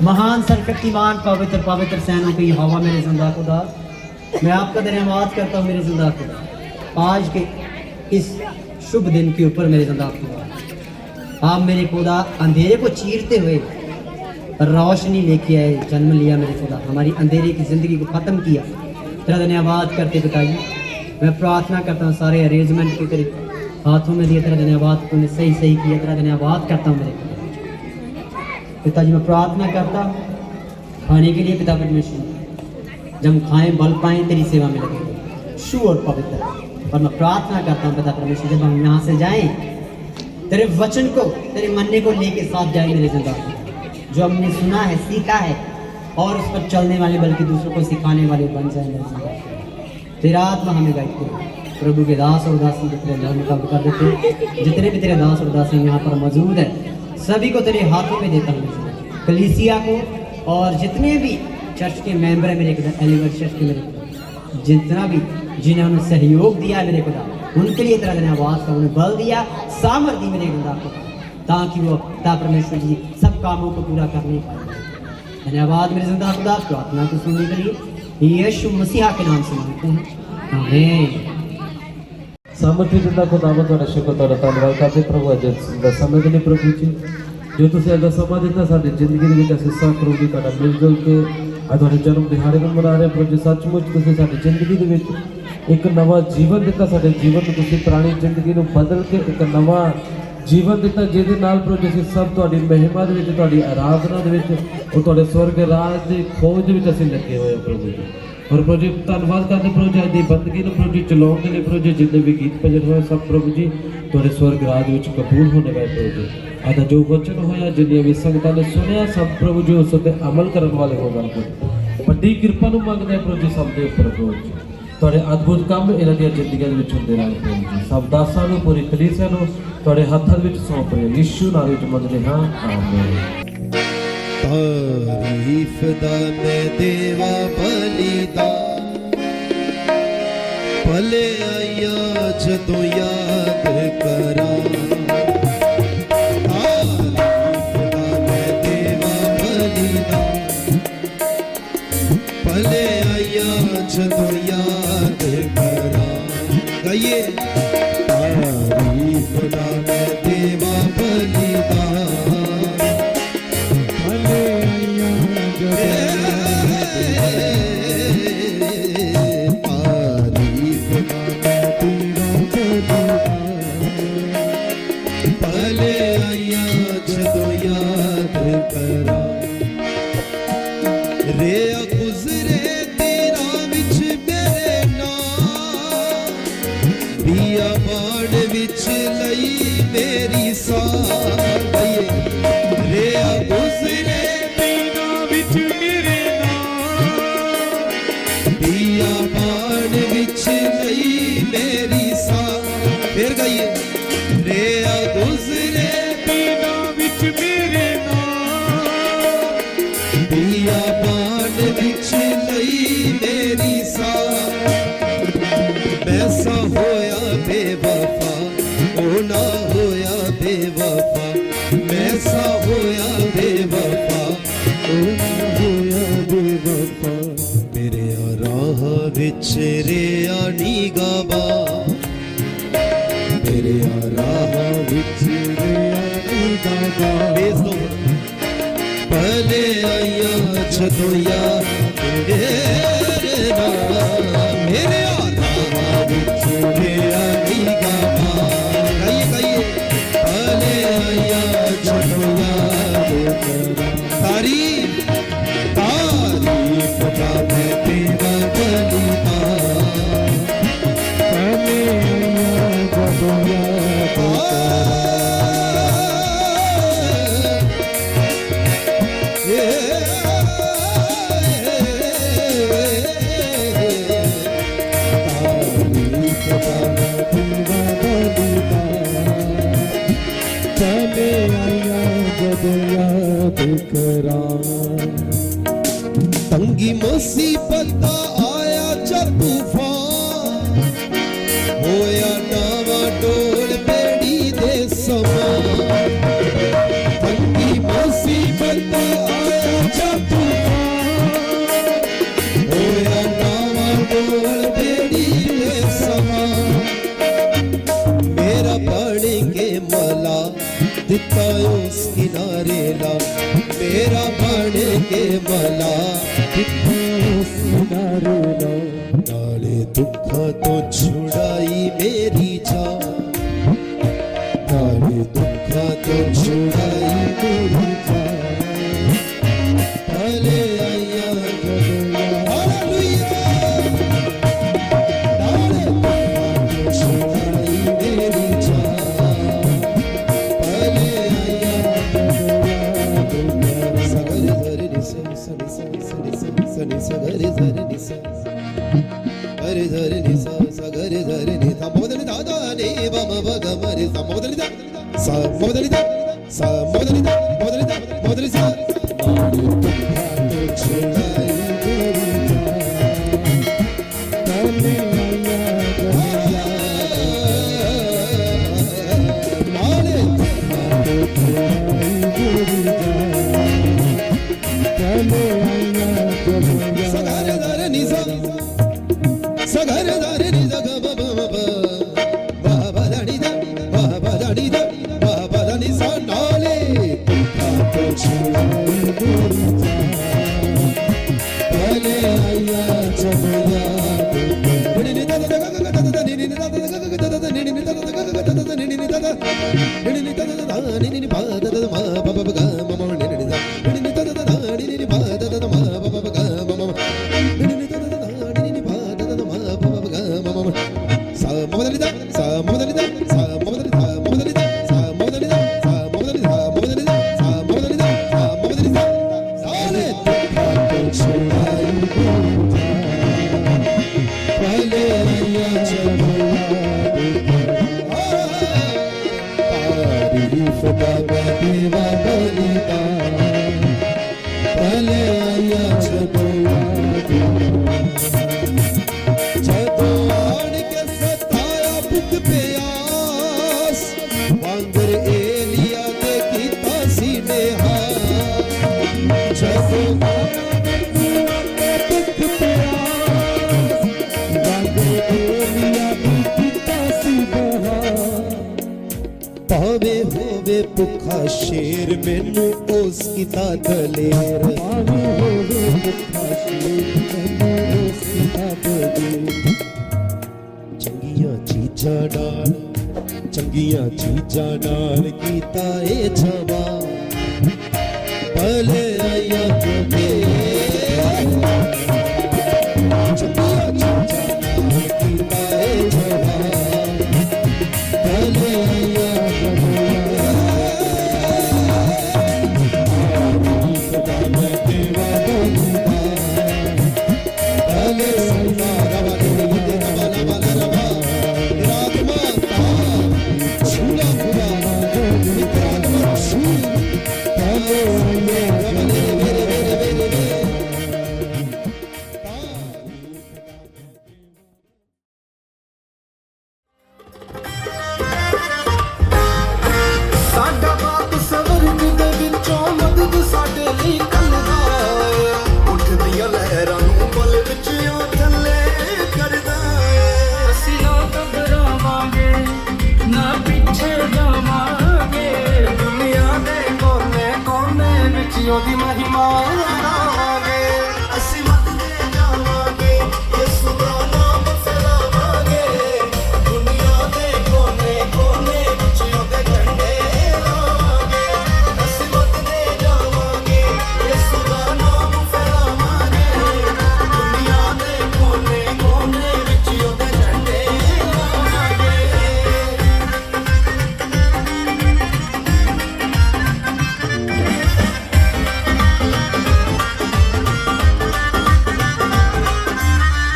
महान सर्वशक्तिमान पवित्र पवित्र सैनों की हवा मेरे जिंदा खुदा, मैं आपका धन्यवाद करता हूँ मेरे जिंदा खुदा, आज के इस शुभ दिन के ऊपर मेरे जिंदा खुदा। आप मेरे खुदा अंधेरे को चीरते हुए रोशनी लेके आए, जन्म लिया मेरे खुदा, हमारी अंधेरे की ज़िंदगी को ख़त्म किया। तेरा धन्यवाद करते पिताजी। मैं प्रार्थना करता हूँ सारे अरेंजमेंट के तेरे हाथों में दिए, तेरा धन्यवाद, तूने सही सही किया, तेरा धन्यवाद करता हूँ मेरे पिताजी। मैं प्रार्थना करता हूँ खाने के लिए पिता परमेश्वर, जब हम खाएं बल पाएं तेरी सेवा में लगे शुभ और पवित्र। और मैं प्रार्थना करता हूँ पिता परमेश्वर, जब हम यहाँ से जाएं तेरे वचन को, तेरे मन्ने को लेके साथ जाएं मेरे जिंदा, जो हमने सुना है, सीखा है, और उस पर चलने वाले बल्कि दूसरों को सिखाने वाले बन जाए मेरे जिंदा। तेरा आत्मा हमें गाइड करे। प्रभु के दास और दासी को तेरे नाम का कर देते, जितने भी तेरे दास और दासी यहाँ पर मौजूद है सभी को तेरे हाथों में देता हूँ, कलीसिया को और जितने भी चर्च के मेंबर है मेरे खुदा, एलिवर्स चर्च के मेरे जितना भी जिन्होंने सहयोग दिया है मेरे खुदा, उनके लिए तेरा धन्यवाद का, उन्हें बल दिया, सामर्थ दी मेरे खुदा को, ताकि वो पिता परमेश्वर जी सब कामों को पूरा करने पाए। धन्यवाद मेरे जिंदा खुदा, प्रार्थना को सुनने के लिए यीशु मसीहा के नाम से मांगते हैं, आमीन। सामर्थ्य जिंदा खुदावंद ਤੁਹਾਡਾ ਸ਼ੁਕਰ ਤੁਹਾਡਾ ਧੰਨਵਾਦ ਕਰਦੇ ਪ੍ਰਭੂ, ਅੱਜ ਦਾ ਸਮੇਂ ਦੇ ਲਈ ਪ੍ਰਭੂ ਜੀ, ਜੋ ਤੁਸੀਂ ਅੱਜ ਦਾ ਸਮਾਂ ਦਿੱਤਾ ਸਾਡੀ ਜ਼ਿੰਦਗੀ ਦੇ ਵਿੱਚ, ਅਸੀਂ ਸਭ ਪ੍ਰਭੂ ਜੀ ਤੁਹਾਡਾ ਮਿਲ ਜੁਲ ਕੇ ਅੱਜ ਤੁਹਾਡੇ ਜਨਮ ਦਿਹਾੜੇ ਨੂੰ ਮਨਾ ਰਹੇ ਪ੍ਰਭੂ ਜੀ। ਸੱਚਮੁੱਚ ਤੁਸੀਂ ਸਾਡੀ ਜ਼ਿੰਦਗੀ ਦੇ ਵਿੱਚ ਇੱਕ ਨਵਾਂ ਜੀਵਨ ਦਿੱਤਾ, ਸਾਡੇ ਜੀਵਨ ਨੂੰ ਤੁਸੀਂ ਪੁਰਾਣੀ ਜ਼ਿੰਦਗੀ ਨੂੰ ਬਦਲ ਕੇ ਇੱਕ ਨਵਾਂ ਜੀਵਨ ਦਿੱਤਾ, ਜਿਹਦੇ ਨਾਲ ਪ੍ਰਭੂ ਜੀ ਅਸੀਂ ਸਭ ਤੁਹਾਡੀ ਮਹਿਮਾ ਦੇ ਵਿੱਚ, ਤੁਹਾਡੀ ਆਰਾਧਨਾ ਦੇ ਵਿੱਚ, ਉਹ ਤੁਹਾਡੇ ਸਵਰਗ ਰਾਜ ਦੀ ਖੋਜ ਦੇ ਵਿੱਚ ਅਸੀਂ ਲੱਗੇ ਹੋਏ ਹਾਂ ਪ੍ਰਭੂ ਜੀ। और प्रभु जी धन्यवाद करते प्रभु जी, आज की बंदगी प्रभु जी चलाने के लिए प्रभु जी, जितने भी गीत भजन हुए सब प्रभु जी थोड़े स्वर्ग राज में कबूल होने वाले प्रभु जी। आज जो वचन होया जिन्हें भी संगतां ने सुनिया सब प्रभु जी उस पर अमल करने वाले हो जाए। बड़ी कृपा नूं मंगदे प्रभु जी सब दे उपर प्रभु जी, थोड़े अद्भुत काम इन्हां दी जिंदगी दे विच हुंदे रहण प्रभु जी। सब दासां नूं, पूरी कलीसिया नूं ਤੁਹਾਡੇ ਹੱਥਾਂ ਵਿੱਚ ਸੌਂਪ ਰਹੇ ਯਿਸੂ ਨਾਮ ਵਿੱਚ ਮੰਗਦੇ ਹਾਂ ਆਮੀਨ। तारीफ दा मैं देवा बलिदान भले आया जदों याद करा तारीफ दा मैं देवा बलिदान भले आया जदों याद करा गाइए तारीफ दा मैं देवा बलिदान भले आया जदों याद करा रे गुजरे तेरा विच मेरे नाम बिया बाण विच लई मेरी साथ रे गुजरे तेरा विच मेरे नाम बिया बाण विच लई मेरी साथ फिर गाइए रे गुजरे बिना विच मेरे नाम बिया बाण विच लई मेरी साथ मैसा होया बेवफा ओ ना होया बेवफा मैसा होया बेवफा ओ ना होया बेवफा मेरे राह विच रिया नी गावा मेरे राह विच रिया नी गावा भले आया जदों याद मेरे राह विच रिया नी गावा गाइए गाइए भले आया जदों याद तारीफ तारीफ दा मैं तेरा बलिदान भले आया जदों याद तंगी मुसीबत आया जब तूफान होया नावा डोल बेड़ी दे समान तंगी मुसीबत आया जब तूफान होया नावा डोल बेड़ी दे समान मेरा बनेंगे मला दिता उस किनारे ला मेरा बनेंगे मला दिता उस किनारे ला नाले दुखा तो छुड़ाई मेरी जान नाले दुखा तो छुड़ाई मेरी जान भले आया हालेलुया नाले दुखा तो छुड़ाई मेरी जान भले आया सगरे धरे निसा सनी सनी सगरे धरे निसा हरे धरे निसा सगरे धरे निसा मोदनि दादा ने बम बग मरे सा मोदनि दा सा मोदनि दा सा मोदनि दा मोदनि दा मोदनि सा नाले दुखा तो छुड़ाई मेरी जान भले आया नाले दुखा तो छुड़ाई मेरी जान भले आया सगरे धरे निसा सगरे धरे निसा ग ब ब ब बाबा दाड़ी दा बाबा दाड़ी दा बाबा दाड़ी सा नाले दुखा तो छुड़ाई मेरी जान भले आया जब याद नि दा दा दा दा दा नि दा दा दा दा नि नि दा दा दा दा नि नि दा दा नि नि दा दा दा नि नि बा दा दा मा बा बा गा म म नि नि दा नि नि दा दा दा नि नि बा दा दा मा बा बा गा म म नि नि दा दा दा नि नि बा दा दा मा बा बा गा म म सा म दा नि दा सा म दा नि दा सा म दा नि दा म दा नि दा सा म दा नि दा सा म दा नि दा म दा नि दा सा म दा नि दा सा म दा नि दा सारे दुखा तो छुड़ाई भले आया जब याद तारीफ बाबा देवा बलिदान पहले आया जदों आन के सताया भुख प्यास वांगर एलिया दे कीता सी नेहा जदों भुख प्यास वांगर एलिया दे कीता सी नेहा भावे होवे भुखा शेर मैनू उस कीता दलेर भावे होवे भुखा शेर मैनू उस कीता दलेर चंगियां चीजां नाल कीता ए जवान भले आया तुझे चंगियां चीजां नाल कीता ए जवान भले आया ਸਾਡਾ ਬਾਪ ਸਵਰਗ ਦੇ ਵਿੱਚੋਂ ਮਦਦ ਸਾਡੇ ਲਈ ਕਰਦਾ ਏ ਉੱਠਦੀਆਂ ਲਹਿਰਾਂ ਨੂੰ ਬਲ ਵਿੱਚ ਉਹ ਥੱਲੇ ਕਰਦਾ ਏ ਅਸੀਂ ਨਾ ਘਬਰਾਵਾਂਗੇ ਨਾ ਪਿੱਛੇ ਜਾਵਾਂਗੇ ਦੁਨੀਆ ਦੇ ਕੋਨੇ ਕੋਨੇ ਵਿੱਚ ਉਹਦੀ ਮਹਿਮਾ ਗਾਵਾਂਗੇ ਅਸੀਂ ਵੱਧਦੇ ਜਾਵਾਂਗੇ ਯਿਸੂ ਦਾ ਨਾਮ ਫੈਲਾਵਾਂਗੇ ਦੁਨੀਆ ਦੇ ਕੋਨੇ ਕੋਨੇ ਵਿੱਚ ਉਹਦੇ ਝੰਡੇ ਲਾਵਾਂਗੇ ਅਸੀਂ ਵੱਧਦੇ ਜਾਵਾਂਗੇ ਯਿਸੂ ਦਾ ਨਾਮ ਫੈਲਾਵਾਂਗੇ ਦੁਨੀਆ ਦੇ ਕੋਨੇ ਕੋਨੇ ਵਿੱਚ ਉਹਦੇ ਝੰਡੇ ਲਾਵਾਂਗੇ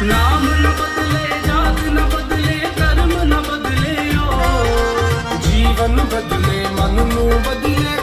ਨਾਮ न बदले जात न बदले कर्म न बदले ओ ਜੀਵਨ ਬਦਲੇ ਮਨ ਨੂੰ ਬਦਲੇ